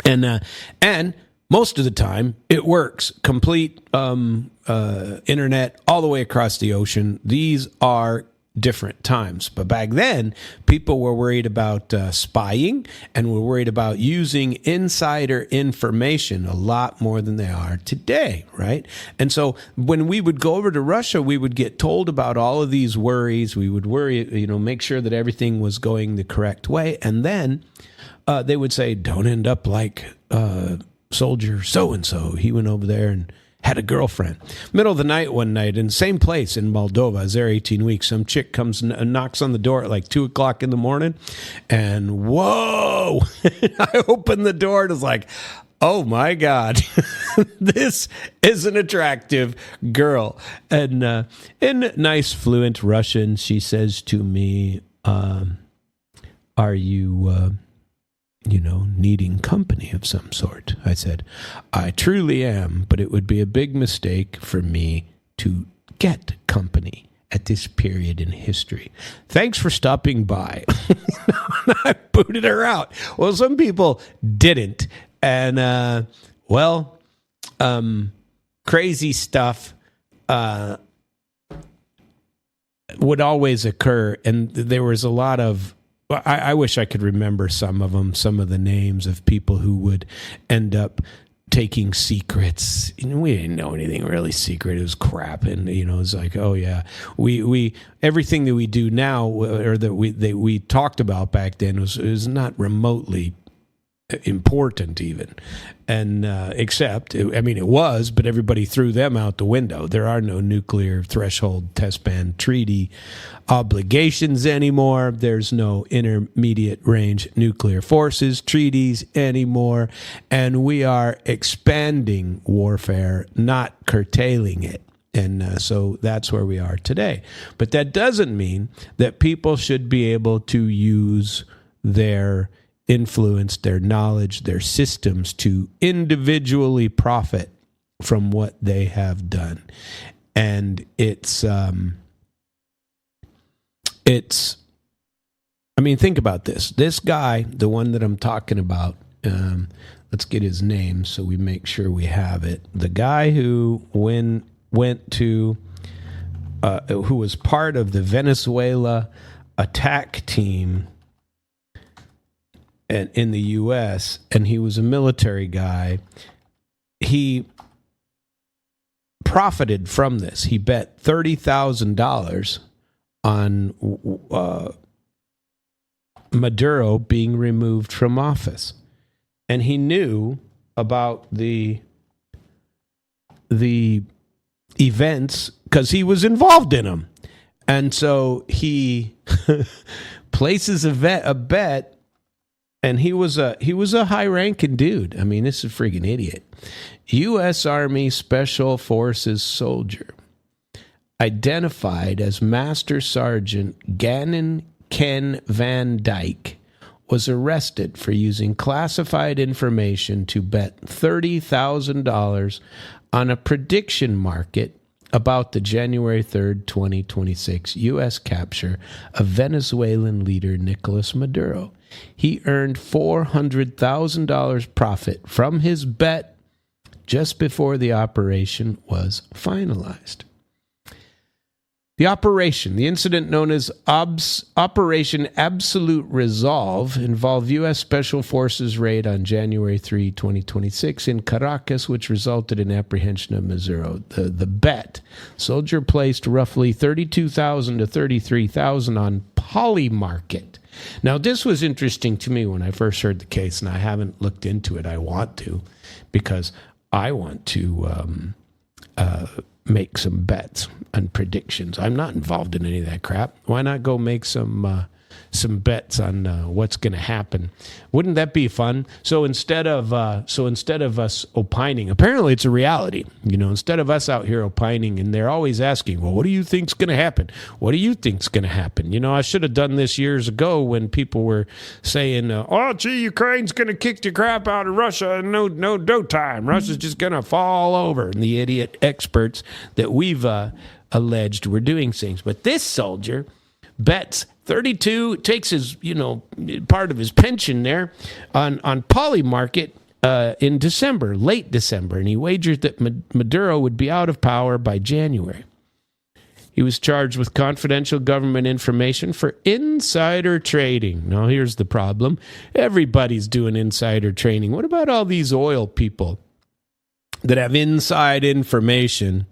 And most of the time, it works. Complete internet all the way across the ocean. These are different times. But back then, people were worried about spying and were worried about using insider information a lot more than they are today, right? And so when we would go over to Russia, we would get told about all of these worries. We would worry, make sure that everything was going the correct way. And then they would say, don't end up like soldier so-and-so. He went over there and had a girlfriend. Middle of the night one night in the same place in Moldova. I was there 18 weeks. Some chick comes and knocks on the door at like 2 o'clock in the morning. And whoa! I opened the door and was like, oh my God, this is an attractive girl. And in nice, fluent Russian, she says to me, are you... needing company of some sort? I said, I truly am, but it would be a big mistake for me to get company at this period in history. Thanks for stopping by. I booted her out. Well, some people didn't. And, crazy stuff would always occur. And there was a lot of Well, I wish I could remember some of them, some of the names of people who would end up taking secrets. We didn't know anything really secret. It was crap, and it was like, oh yeah, we everything that we do now, or that we talked about back then, was not remotely important even, and except it was, but everybody threw them out the window. There are no nuclear threshold test ban treaty obligations anymore. There's no intermediate range nuclear forces treaties anymore, and we are expanding warfare, not curtailing it. And so that's where we are today. But that doesn't mean that people should be able to use their influence, their knowledge, their systems to individually profit from what they have done. And it's think about this. This guy, the one that I'm talking about, let's get his name so we make sure we have it. The guy who went to, who was part of the Venezuela attack team and in the U.S., and he was a military guy. He profited from this. He bet $30,000 on Maduro being removed from office, and he knew about the events because he was involved in them, and so he places a bet. And he was a high-ranking dude. This is a freaking idiot. U.S. Army Special Forces soldier, identified as Master Sergeant Gannon Ken Van Dyke, was arrested for using classified information to bet $30,000 on a prediction market about the January 3rd, 2026 U.S. capture of Venezuelan leader Nicolas Maduro. He earned $400,000 profit from his bet just before the operation was finalized. The incident known as Operation Absolute Resolve, involved U.S. Special Forces raid on January 3, 2026 in Caracas, which resulted in apprehension of Maduro. The bet, soldier placed roughly $32,000 to $33,000 on Polymarket. Now, this was interesting to me when I first heard the case, and I haven't looked into it. I want to, because I want to make some bets and predictions. I'm not involved in any of that crap. Why not go make some bets on what's going to happen? Wouldn't that be fun? So instead of us opining, apparently it's a reality. Instead of us out here opining, and they're always asking, well, what do you think's going to happen? What do you think's going to happen? I should have done this years ago when people were saying, Ukraine's going to kick the crap out of Russia in no time. Russia's just going to fall over. And the idiot experts that we've alleged were doing things. But this soldier bets 32, takes his, part of his pension there on Polymarket in December, late December, and he wagered that Maduro would be out of power by January. He was charged with confidential government information for insider trading. Now, here's the problem. Everybody's doing insider trading. What about all these oil people that have inside information?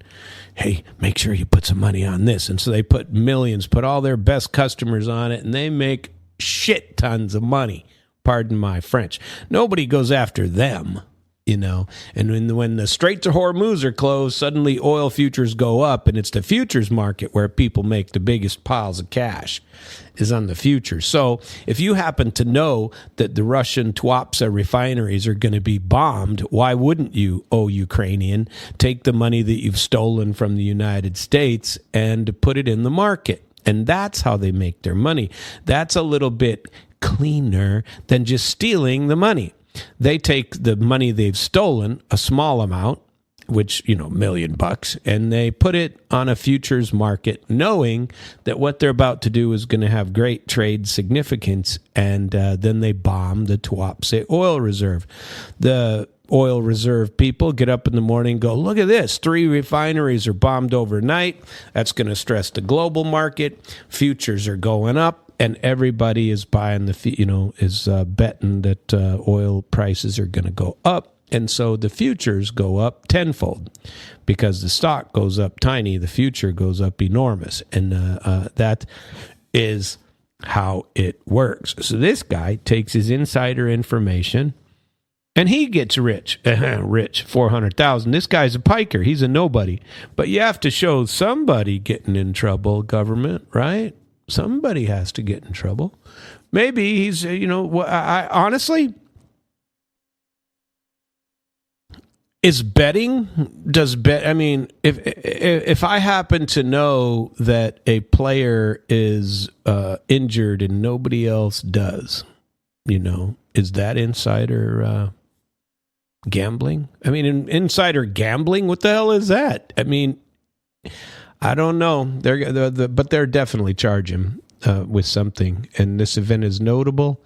Hey, make sure you put some money on this. And so they put millions, put all their best customers on it, and they make shit tons of money. Pardon my French. Nobody goes after them, And when the Straits of Hormuz are closed, suddenly oil futures go up, and it's the futures market where people make the biggest piles of cash, is on the futures. So if you happen to know that the Russian Tuapse refineries are going to be bombed, why wouldn't you, Ukrainian, take the money that you've stolen from the United States and put it in the market? And that's how they make their money. That's a little bit cleaner than just stealing the money. They take the money they've stolen, a small amount, which, $1 million, and they put it on a futures market, knowing that what they're about to do is going to have great trade significance, and then they bomb the Tuapse oil reserve. The oil reserve people get up in the morning and go, look at this, 3 refineries are bombed overnight. That's going to stress the global market. Futures are going up. and everybody is buying is betting that oil prices are going to go up. And so the futures go up tenfold because the stock goes up tiny, the future goes up enormous. And that is how it works. So this guy takes his insider information and he gets rich. Rich, 400,000. This guy's a piker. He's a nobody. But you have to show somebody getting in trouble, government, right? Somebody has to get in trouble. Maybe he's, I honestly... Is betting, I mean, if I happen to know that a player is injured and nobody else does, is that insider gambling? I mean, insider gambling, what the hell is that? I mean, I don't know. But they're definitely charging with something. And this event is notable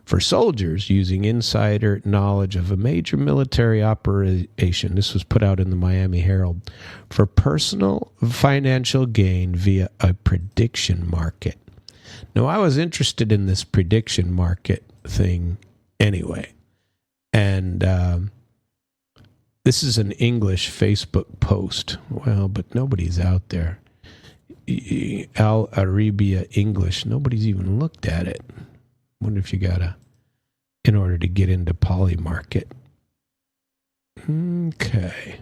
for soldiers using insider knowledge of a major military operation. This was put out in the Miami Herald for personal financial gain via a prediction market. Now, I was interested in this prediction market thing anyway. And this is an English Facebook post. Well, but nobody's out there. Al Arabia English. Nobody's even looked at it. Wonder if you gotta, in order to get into Polymarket. Okay.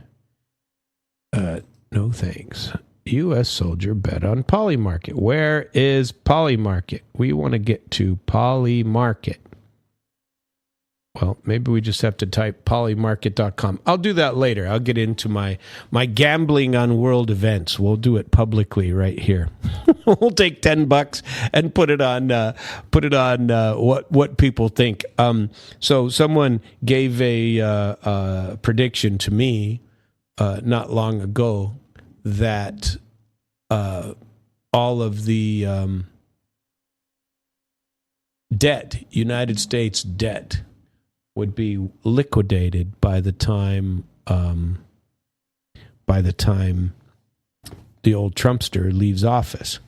No thanks. U.S. soldier bet on Polymarket. Where is Polymarket? We want to get to Polymarket. Well, maybe we just have to type polymarket.com. I'll do that later. I'll get into my gambling on world events. We'll do it publicly right here. We'll take $10 and put it on what people think. So someone gave a prediction to me not long ago that all of the debt, United States debt, would be liquidated by the time the old Trumpster leaves office.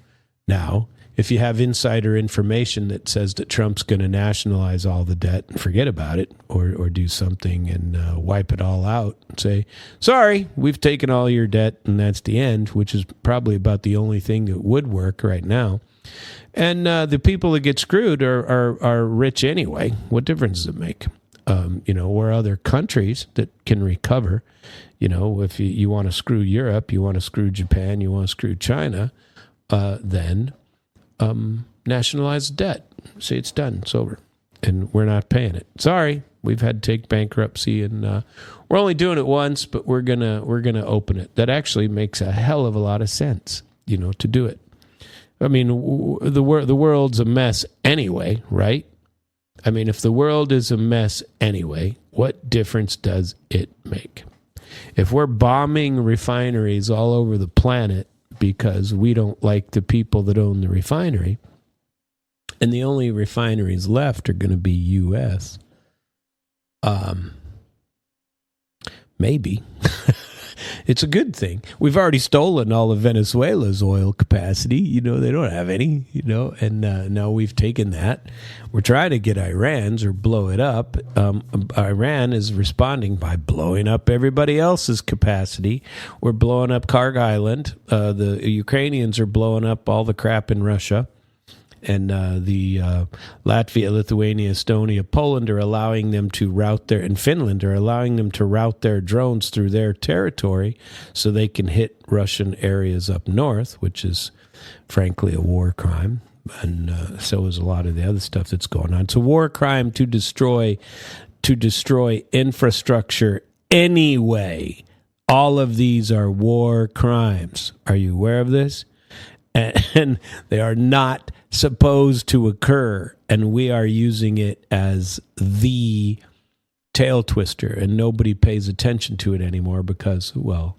Now, if you have insider information that says that Trump's going to nationalize all the debt and forget about it, or do something and wipe it all out and say, sorry, we've taken all your debt and that's the end, which is probably about the only thing that would work right now. And the people that get screwed are rich anyway. What difference does it make? Or other countries that can recover. If you want to screw Europe, you want to screw Japan, you want to screw China, then nationalize debt. Say it's done, it's over, and we're not paying it. Sorry, we've had to take bankruptcy, and we're only doing it once, but we're gonna open it. That actually makes a hell of a lot of sense, to do it. I mean, the world's a mess anyway, right? I mean, if the world is a mess anyway, what difference does it make? If we're bombing refineries all over the planet because we don't like the people that own the refinery, and the only refineries left are going to be U.S., maybe. It's a good thing. We've already stolen all of Venezuela's oil capacity. They don't have any, and now we've taken that. We're trying to get Iran's or blow it up. Iran is responding by blowing up everybody else's capacity. We're blowing up Karg Island. The Ukrainians are blowing up all the crap in Russia. And the Latvia, Lithuania, Estonia, Poland are allowing them to route and Finland are allowing them to route their drones through their territory so they can hit Russian areas up north, which is frankly a war crime. And so is a lot of the other stuff that's going on. It's a war crime to destroy infrastructure anyway. All of these are war crimes. Are you aware of this? And they are not supposed to occur, and we are using it as the tail twister, and nobody pays attention to it anymore because, well,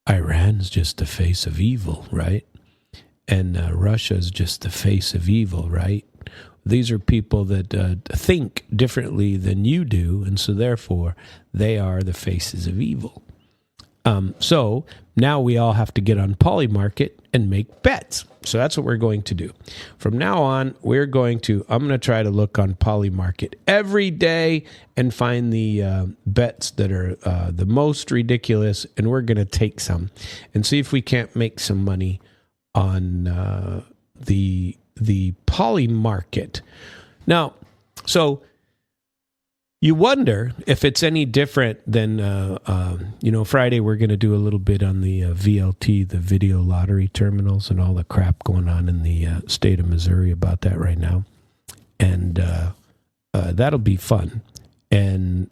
Iran's just the face of evil, right? And Russia's just the face of evil, right? These are people that think differently than you do, and so therefore they are the faces of evil. So now we all have to get on Polymarket and make bets. So that's what we're going to do. From now on, I'm going to try to look on Polymarket every day and find the bets that are the most ridiculous, and we're going to take some and see if we can't make some money on the Polymarket. Now, so you wonder if it's any different than, Friday we're going to do a little bit on the VLT, the video lottery terminals, and all the crap going on in the state of Missouri about that right now. And that'll be fun. And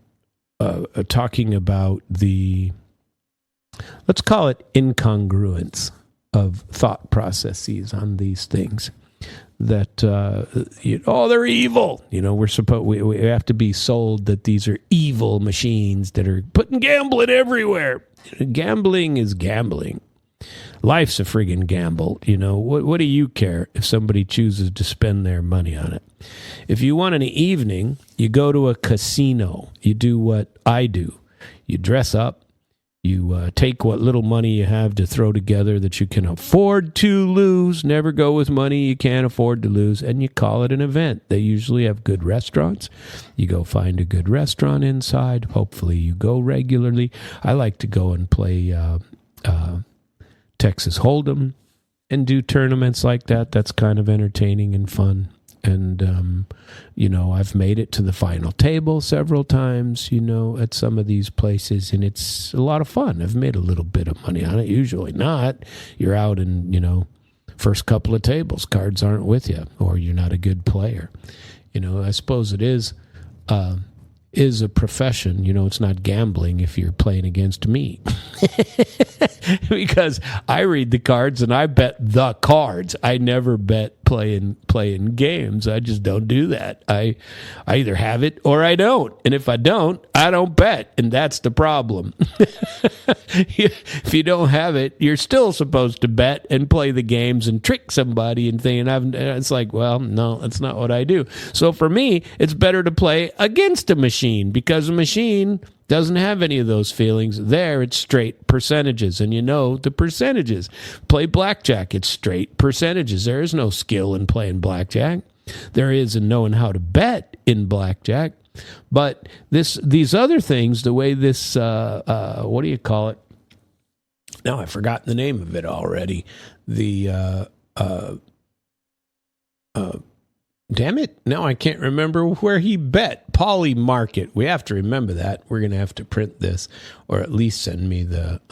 talking about let's call it incongruence of thought processes on these things. That they're evil. We have to be sold that these are evil machines that are putting gambling everywhere. Gambling is gambling. Life's a friggin' gamble. What do you care if somebody chooses to spend their money on it? If you want an evening, you go to a casino. You do what I do. You dress up. You take what little money you have to throw together that you can afford to lose. Never go with money you can't afford to lose. And you call it an event. They usually have good restaurants. You go find a good restaurant inside. Hopefully you go regularly. I like to go and play Texas Hold'em and do tournaments like that. That's kind of entertaining and fun. And, I've made it to the final table several times, at some of these places, and it's a lot of fun. I've made a little bit of money on it, usually not. You're out in, first couple of tables, cards aren't with you, or you're not a good player. I suppose it is a profession. It's not gambling if you're playing against me. Because I read the cards and I bet the cards. I never bet playing games. I just don't do that. I either have it or I don't. And if I don't bet. And that's the problem. If you don't have it, you're still supposed to bet and play the games and trick somebody and think. And it's like, well, no, that's not what I do. So for me, it's better to play against a machine, because a machine doesn't have any of those feelings. There, it's straight percentages, and the percentages. Play blackjack, it's straight percentages. There is no skill in playing blackjack. There is in knowing how to bet in blackjack. But these other things, the way this, what do you call it? Now, I've forgotten the name of it already. Damn it. Now I can't remember where he bet. Polymarket. We have to remember that. We're going to have to print this, or at least send me the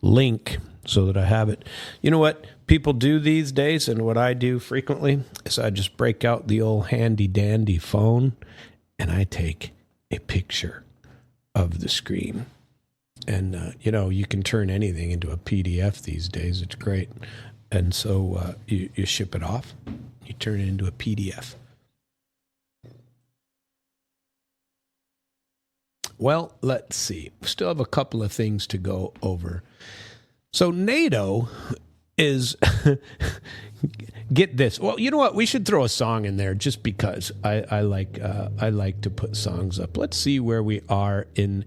link so that I have it. You know what people do these days, and what I do frequently, is I just break out the old handy dandy phone and I take a picture of the screen. And, you can turn anything into a PDF these days. It's great. And so you ship it off. You turn it into a PDF. Well, let's see. We still have a couple of things to go over. So NATO is... Get this. Well, you know what? We should throw a song in there just because I like to put songs up. Let's see where we are in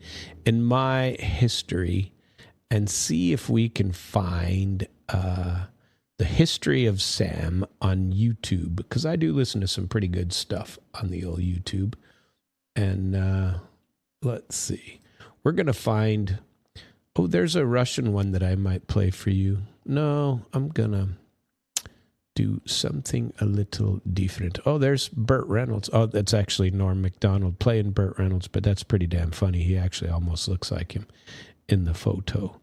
my history and see if we can find... the history of Sam on YouTube, because I do listen to some pretty good stuff on the old YouTube. And let's see. We're going to find... Oh, there's a Russian one that I might play for you. No, I'm going to do something a little different. Oh, there's Burt Reynolds. Oh, that's actually Norm Macdonald playing Burt Reynolds, but that's pretty damn funny. He actually almost looks like him in the photo.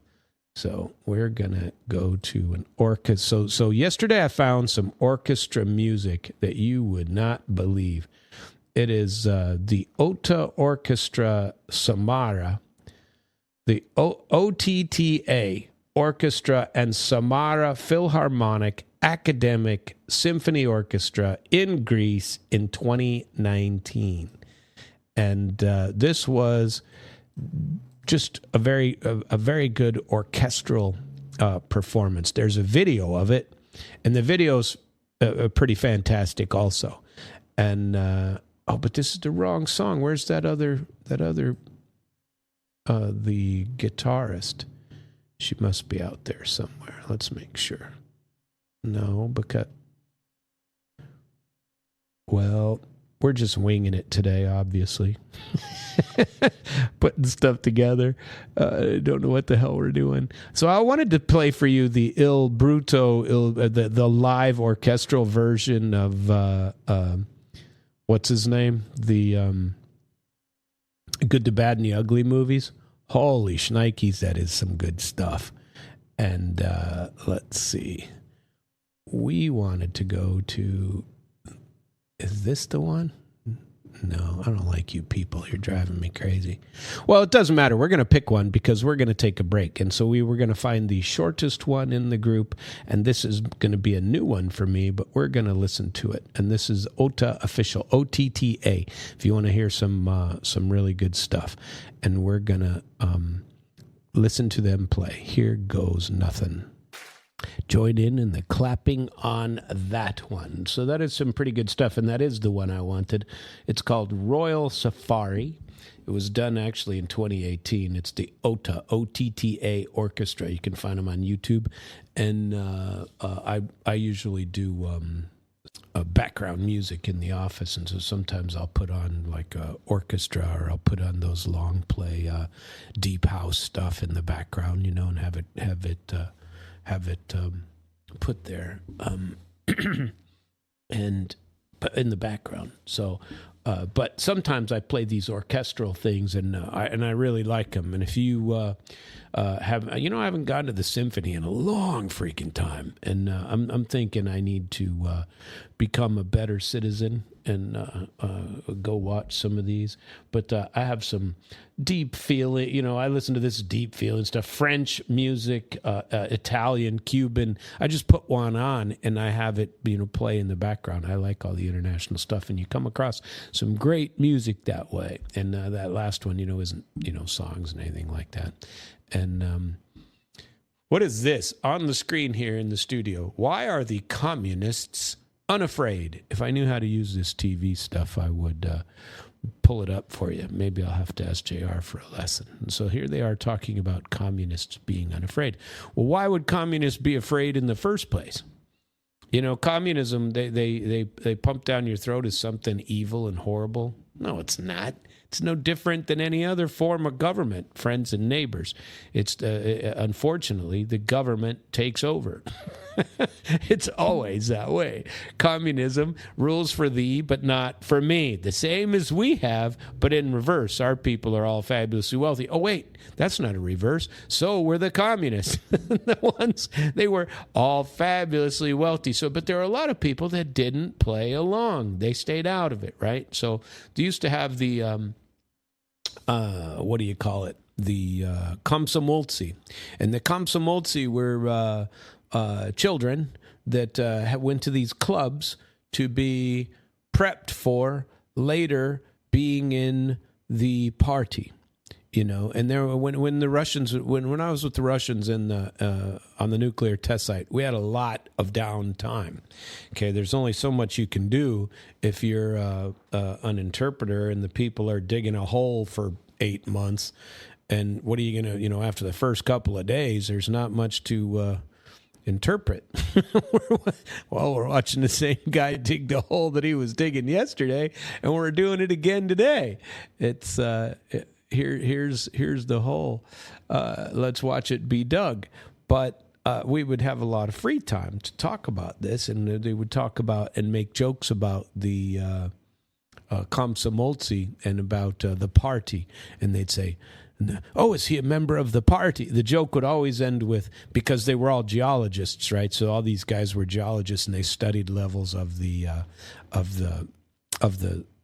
So we're going to go to an orchestra. So yesterday I found some orchestra music that you would not believe. It is the OTA Orchestra Samara, the OTTA Orchestra and Samara Philharmonic Academic Symphony Orchestra in Greece in 2019. And this was... just a very good orchestral performance. There's a video of it, and the video's pretty fantastic also. And but this is the wrong song. Where's that other the guitarist. She must be out there somewhere. Let's make sure. No, because... Well, we're just winging it today, obviously. Putting stuff together. Don't know what the hell we're doing. So I wanted to play for you the Il Bruto, the live orchestral version of, what's his name? The Good, the Bad, and the Ugly movies. Holy shnikes, that is some good stuff. And let's see. We wanted to go to... Is this the one? No, I don't like you people. You're driving me crazy. Well, it doesn't matter. We're going to pick one because we're going to take a break. And so we were going to find the shortest one in the group. And this is going to be a new one for me, but we're going to listen to it. And this is OTA Official, OTTA, if you want to hear some really good stuff. And we're going to listen to them play. Here goes nothing. Join in the clapping on that one. So that is some pretty good stuff, and that is the one I wanted. It's called Royal Safari. It was done actually in 2018. It's the OTA, OTTA Orchestra. You can find them on YouTube. And I usually do background music in the office, and so sometimes I'll put on like a orchestra, or I'll put on those long play deep house stuff in the background, and have it put there and in the background. So, but sometimes I play these orchestral things, and I really like them. And if you I haven't gone to the symphony in a long freaking time, and I'm thinking I need to become a better citizen and go watch some of these. But I have some deep feeling. I listen to this deep feeling stuff. French music, Italian, Cuban. I just put one on and I have it, play in the background. I like all the international stuff, and you come across some great music that way. And that last one, isn't songs and anything like that. And what is this on the screen here in the studio? Why are the communists unafraid? If I knew how to use this TV stuff, I would pull it up for you. Maybe I'll have to ask JR for a lesson. And so here they are talking about communists being unafraid. Well, why would communists be afraid in the first place? Communism, they pump down your throat as something evil and horrible. No, it's not. It's no different than any other form of government, friends and neighbors. It's unfortunately, the government takes over. It's always that way. Communism rules for thee, but not for me. The same as we have, but in reverse. Our people are all fabulously wealthy. Oh, wait, that's not a reverse. So were the communists. They were all fabulously wealthy. But there are a lot of people that didn't play along. They stayed out of it, right? So they used to have the... what do you call it? The komsomoltsi. And the komsomoltsi were children that went to these clubs to be prepped for later being in the party. And there when the Russians when I was with the Russians in the on the nuclear test site, we had a lot of downtime. Okay, there's only so much you can do if you're an interpreter and the people are digging a hole for 8 months. And what are you gonna after the first couple of days, there's not much to interpret. Well, we're watching the same guy dig the hole that he was digging yesterday, and we're doing it again today. It's Here's the hole. Let's watch it be dug. But we would have a lot of free time to talk about this, and they would talk about and make jokes about the komsomoltsi and about the party. And they'd say, oh, is he a member of the party? The joke would always end with, because they were all geologists, right? So all these guys were geologists, and they studied levels of the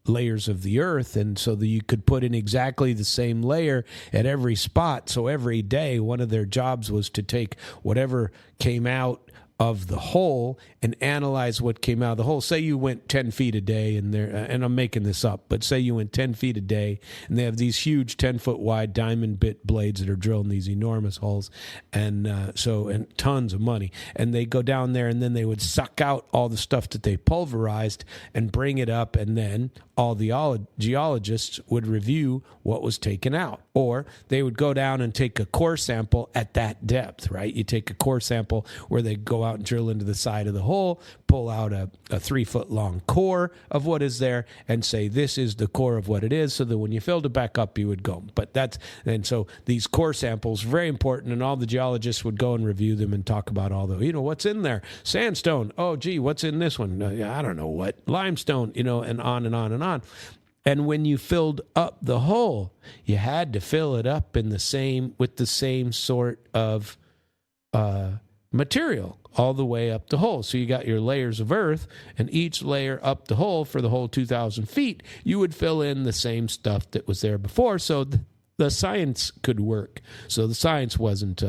layers of the earth, and so that you could put in exactly the same layer at every spot. So every day, one of their jobs was to take whatever came out of the hole and analyze what came out of the hole. Say you went 10 feet a day, and I'm making this up, but say you went 10 feet a day, and they have these huge 10-foot wide diamond bit blades that are drilling these enormous holes, and tons of money. And they go down there, and then they would suck out all the stuff that they pulverized and bring it up, and then all the geologists would review what was taken out. Or they would go down and take a core sample at that depth, right? You take a core sample where they go out and drill into the side of the hole, pull out a 3-foot long core of what is there, and say, this is the core of what it is, so that when you filled it back up, you would go. And so these core samples, very important, and all the geologists would go and review them and talk about all the, what's in there? Sandstone. Oh, gee, what's in this one? I don't know what. Limestone, and on and on and on. And when you filled up the hole, you had to fill it up with the same sort of material all the way up the hole. So you got your layers of earth, and each layer up the hole for the whole 2,000 feet, you would fill in the same stuff that was there before, so the science could work. So the science wasn't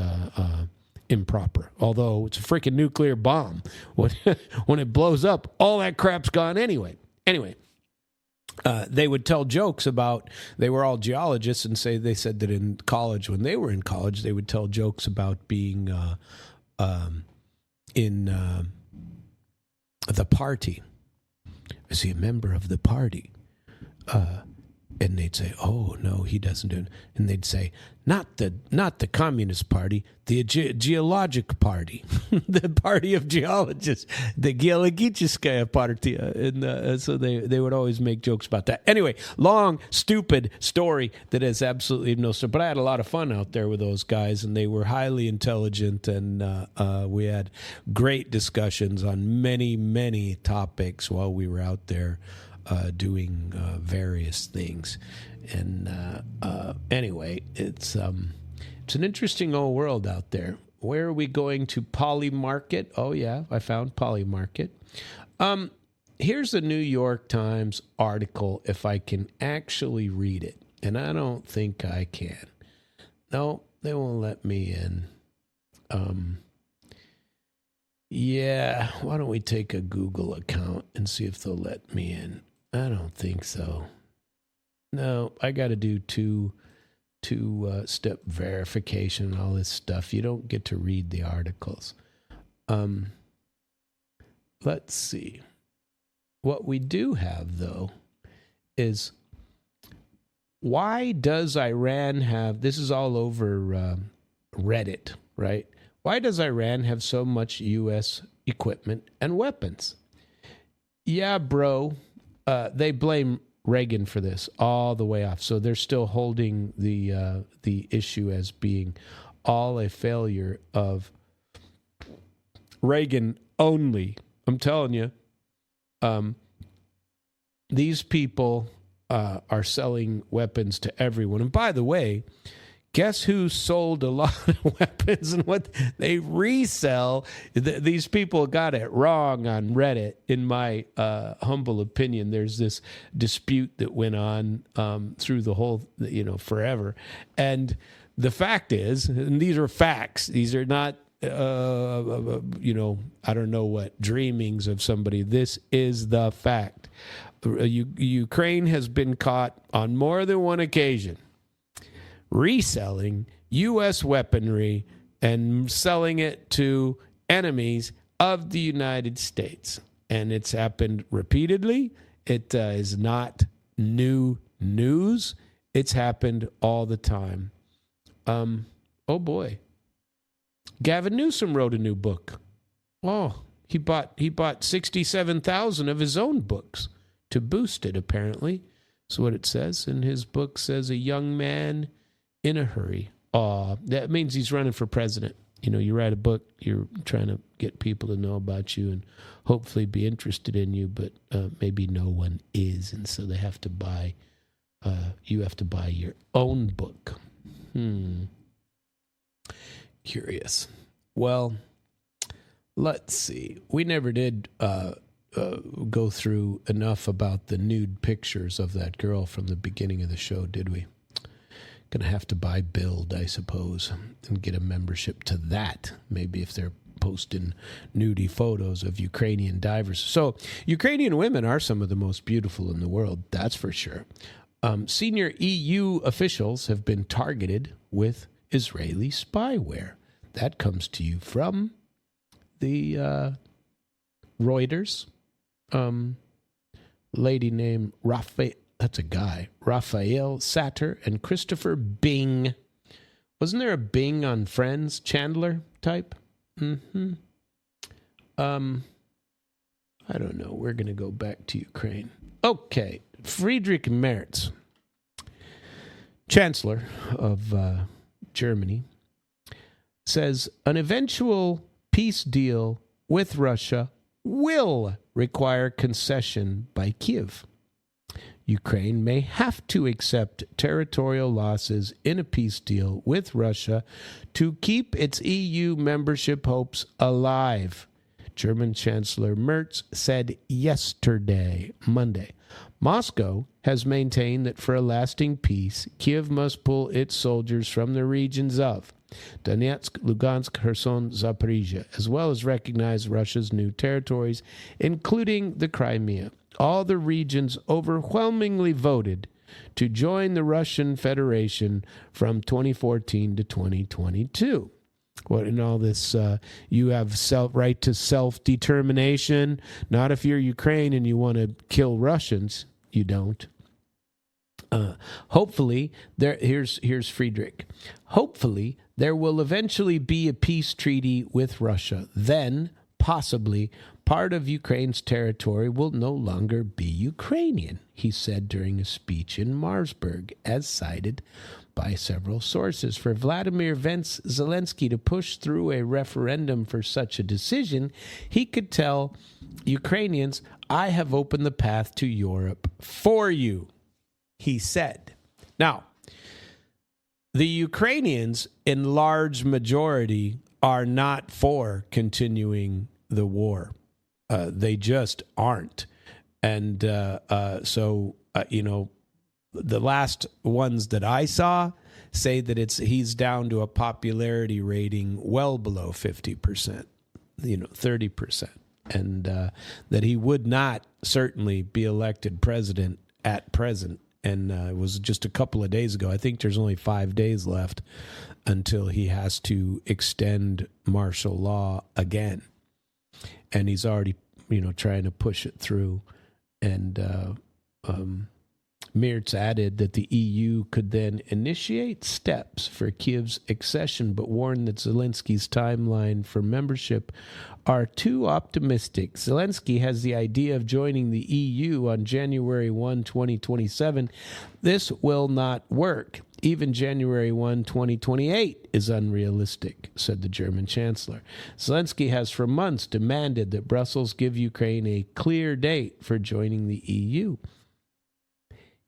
improper, although it's a freaking nuclear bomb. When it blows up, all that crap's gone anyway. They would tell jokes about, they were all geologists, and they said that in college, when they were in college, they would tell jokes about being in the party. Is he a member of the party? And they'd say, oh, no, he doesn't do it. And they'd say, not the Communist Party, the Geologic Party, the party of geologists, the Geologicheskaya Party. And so they would always make jokes about that. Anyway, long, stupid story that has absolutely no story. But I had a lot of fun out there with those guys, and they were highly intelligent, and we had great discussions on many, many topics while we were out there doing various things. And anyway, it's an interesting old world out there. Where are we going to? Polymarket? Oh, yeah, I found Polymarket. Here's a New York Times article, if I can actually read it. And I don't think I can. No, they won't let me in. Yeah, why don't we take a Google account and see if they'll let me in? I don't think so. No, I got to do two-step verification and all this stuff. You don't get to read the articles. Let's see. What we do have, though, is why does Iran have, this is all over Reddit, right? Why does Iran have so much U.S. equipment and weapons? Yeah, bro. They blame Reagan for this all the way off. So they're still holding the issue as being all a failure of Reagan only. I'm telling you, these people are selling weapons to everyone. And by the way, guess who sold a lot of weapons and what they resell? These people got it wrong on Reddit, in my humble opinion. There's this dispute that went on through the whole, forever. And the fact is, and these are facts, these are not, I don't know what, dreamings of somebody. This is the fact. Ukraine has been caught on more than one occasion reselling U.S. weaponry and selling it to enemies of the United States. And it's happened repeatedly. It is not new news. It's happened all the time. Oh, boy. Gavin Newsom wrote a new book. Oh, he bought 67,000 of his own books to boost it, apparently. That's what it says. And his book says, A Young Man in a Hurry. That means he's running for president. You write a book, you're trying to get people to know about you and hopefully be interested in you, but maybe no one is, and so they have to buy, you have to buy your own book. Curious. Well, let's see. We never did go through enough about the nude pictures of that girl from the beginning of the show, did we? Going to have to buy Build, I suppose, and get a membership to that. Maybe if they're posting nudie photos of Ukrainian divers. So Ukrainian women are some of the most beautiful in the world, that's for sure. Senior EU officials have been targeted with Israeli spyware. That comes to you from the Reuters. Lady named Raphael, that's a guy, Raphael Satter and Christopher Bing. Wasn't there a Bing on Friends, Chandler type? Mm-hmm. I don't know. We're going to go back to Ukraine. Okay. Friedrich Merz, Chancellor of Germany, says an eventual peace deal with Russia will require concession by Kyiv. Ukraine may have to accept territorial losses in a peace deal with Russia to keep its EU membership hopes alive, German Chancellor Merz said yesterday, Monday. Moscow has maintained that for a lasting peace, Kyiv must pull its soldiers from the regions of Donetsk, Lugansk, Kherson, Zaporizhia, as well as recognize Russia's new territories, including the Crimea. All the regions overwhelmingly voted to join the Russian Federation from 2014 to 2022. What in all this, you have right to self-determination. Not if you're Ukraine and you want to kill Russians. You don't. Hopefully, here's Friedrich. Hopefully, there will eventually be a peace treaty with Russia. Then, possibly, part of Ukraine's territory will no longer be Ukrainian, he said during a speech in Marsburg, as cited by several sources. For Vladimir Zelensky to push through a referendum for such a decision, he could tell Ukrainians, I have opened the path to Europe for you, he said. Now, the Ukrainians, in large majority, are not for continuing the war. They just aren't. And so, the last ones that I saw say that he's down to a popularity rating well below 50%, 30%. And that he would not certainly be elected president at present. And it was just a couple of days ago. I think there's only 5 days left until he has to extend martial law again. And he's already, trying to push it through. And Merz added that the EU could then initiate steps for Kyiv's accession, but warned that Zelensky's timeline for membership are too optimistic. Zelensky has the idea of joining the EU on January 1, 2027. This will not work. Even January 1, 2028 is unrealistic, said the German chancellor. Zelensky has for months demanded that Brussels give Ukraine a clear date for joining the EU.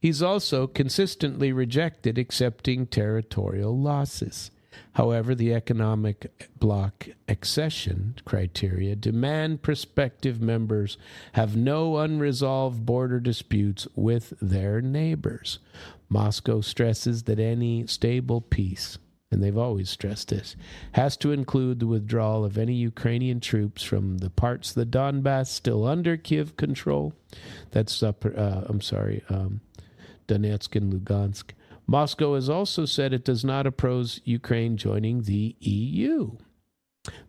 He's also consistently rejected accepting territorial losses. However, the economic bloc accession criteria demand prospective members have no unresolved border disputes with their neighbors. Moscow stresses that any stable peace, and they've always stressed this, has to include the withdrawal of any Ukrainian troops from the parts of the Donbass still under Kyiv control. That's Donetsk and Lugansk. Moscow has also said it does not oppose Ukraine joining the EU,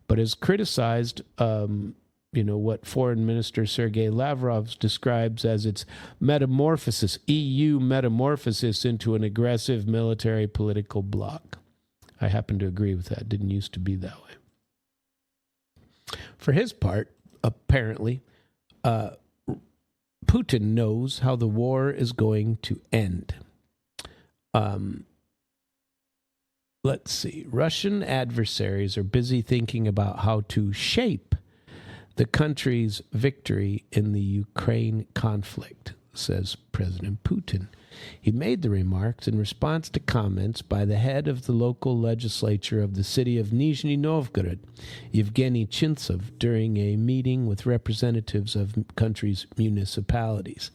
but has criticized, what Foreign Minister Sergei Lavrov describes as its metamorphosis, EU metamorphosis into an aggressive military political bloc. I happen to agree with that. It didn't used to be that way. For his part, apparently, Putin knows how the war is going to end. Let's see. Russian adversaries are busy thinking about how to shape the country's victory in the Ukraine conflict, says President Putin. He made the remarks in response to comments by the head of the local legislature of the city of Nizhny Novgorod, Yevgeny Chintsov, during a meeting with representatives of country's municipalities.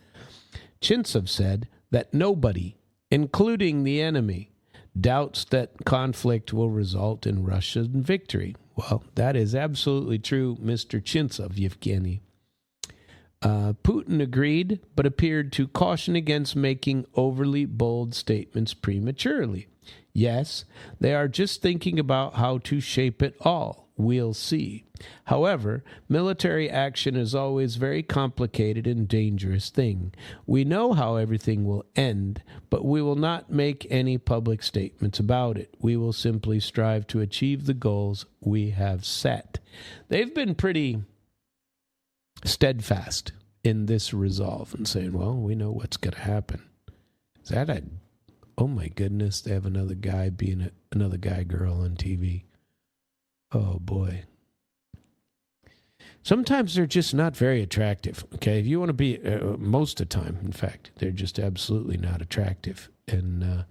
Chintsov said that nobody, including the enemy, doubts that conflict will result in Russian victory. Well, that is absolutely true, Mr. Chintsov, Yevgeny. Putin agreed, but appeared to caution against making overly bold statements prematurely. Yes, they are just thinking about how to shape it all. We'll see. However, military action is always a very complicated and dangerous thing. We know how everything will end, but we will not make any public statements about it. We will simply strive to achieve the goals we have set. They've been pretty steadfast in this resolve and saying, well, we know what's going to happen. Is that a, oh my goodness, they have another guy being another guy girl on TV. Oh boy. Sometimes they're just not very attractive. Okay. If you want to be, most of the time, in fact, they're just absolutely not attractive. And,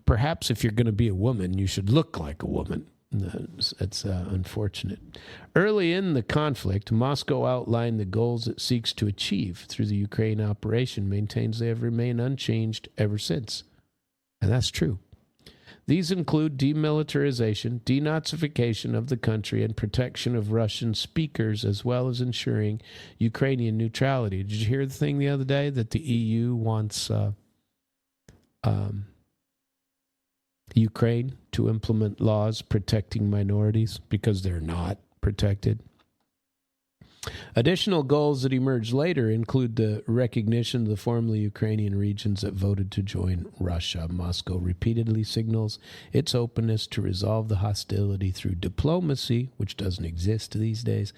perhaps if you're going to be a woman, you should look like a woman. That's unfortunate. Early in the conflict, Moscow outlined the goals it seeks to achieve through the Ukraine operation, maintains they have remained unchanged ever since. And that's true. These include demilitarization, denazification of the country, and protection of Russian speakers, as well as ensuring Ukrainian neutrality. Did you hear the thing the other day that the EU wants Ukraine to implement laws protecting minorities because they're not protected? Additional goals that emerged later include the recognition of the formerly Ukrainian regions that voted to join Russia. Moscow repeatedly signals its openness to resolve the hostility through diplomacy, which doesn't exist these days,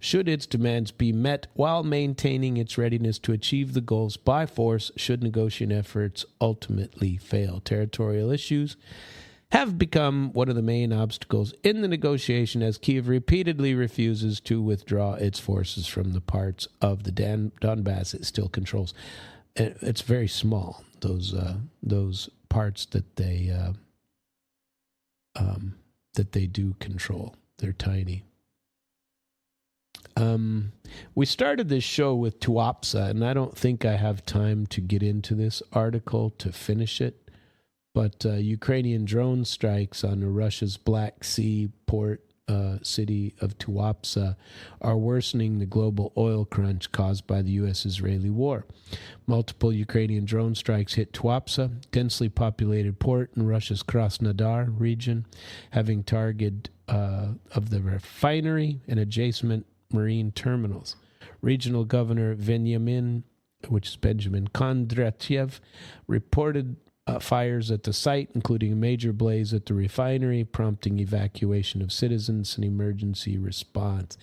should its demands be met, while maintaining its readiness to achieve the goals by force should negotiating efforts ultimately fail. Territorial issues have become one of the main obstacles in the negotiation, as Kyiv repeatedly refuses to withdraw its forces from the parts of the Donbass it still controls. It's very small, those parts that they do control. They're tiny. We started this show with Tuapse, and I don't think I have time to get into this article to finish it. But Ukrainian drone strikes on Russia's Black Sea port city of Tuapse are worsening the global oil crunch caused by the U.S.-Israeli war. Multiple Ukrainian drone strikes hit Tuapse, densely populated port in Russia's Krasnodar region, having targeted of the refinery and adjacent marine terminals. Regional Governor Benjamin Kondratyev, reported fires at the site, including a major blaze at the refinery, prompting evacuation of citizens and emergency response.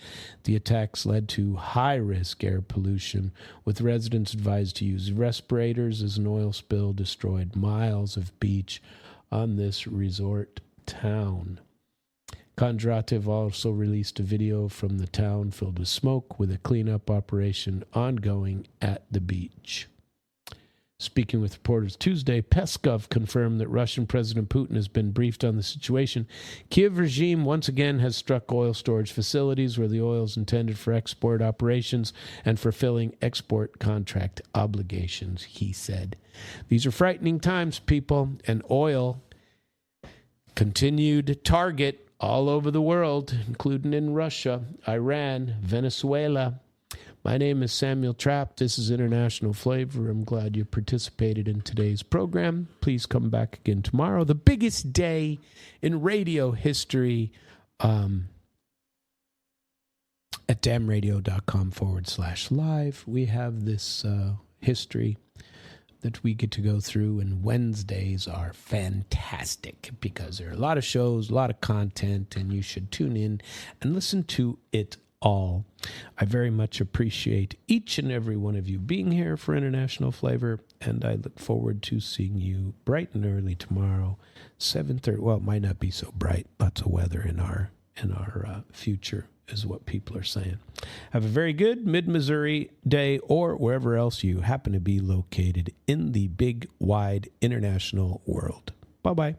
The attacks led to high-risk air pollution, with residents advised to use respirators as an oil spill destroyed miles of beach on this resort town. Kondratyev also released a video from the town filled with smoke, with a cleanup operation ongoing at the beach. Speaking with reporters Tuesday, Peskov confirmed that Russian President Putin has been briefed on the situation. Kyiv regime once again has struck oil storage facilities where the oil is intended for export operations and for fulfilling export contract obligations, he said. These are frightening times, people, and oil continued to target all over the world, including in Russia, Iran, Venezuela. My name is Samuel Trapp. This is International Flavor. I'm glad you participated in today's program. Please come back again tomorrow. The biggest day in radio history at damradio.com/live. We have this history that we get to go through, and Wednesdays are fantastic because there are a lot of shows, a lot of content, and you should tune in and listen to it all. I very much appreciate each and every one of you being here for International Flavor, and I look forward to seeing you bright and early tomorrow, 7:30. Well, it might not be so bright. Lots of weather in our future is what people are saying. Have a very good mid-Missouri day, or wherever else you happen to be located in the big, wide, international world. Bye-bye.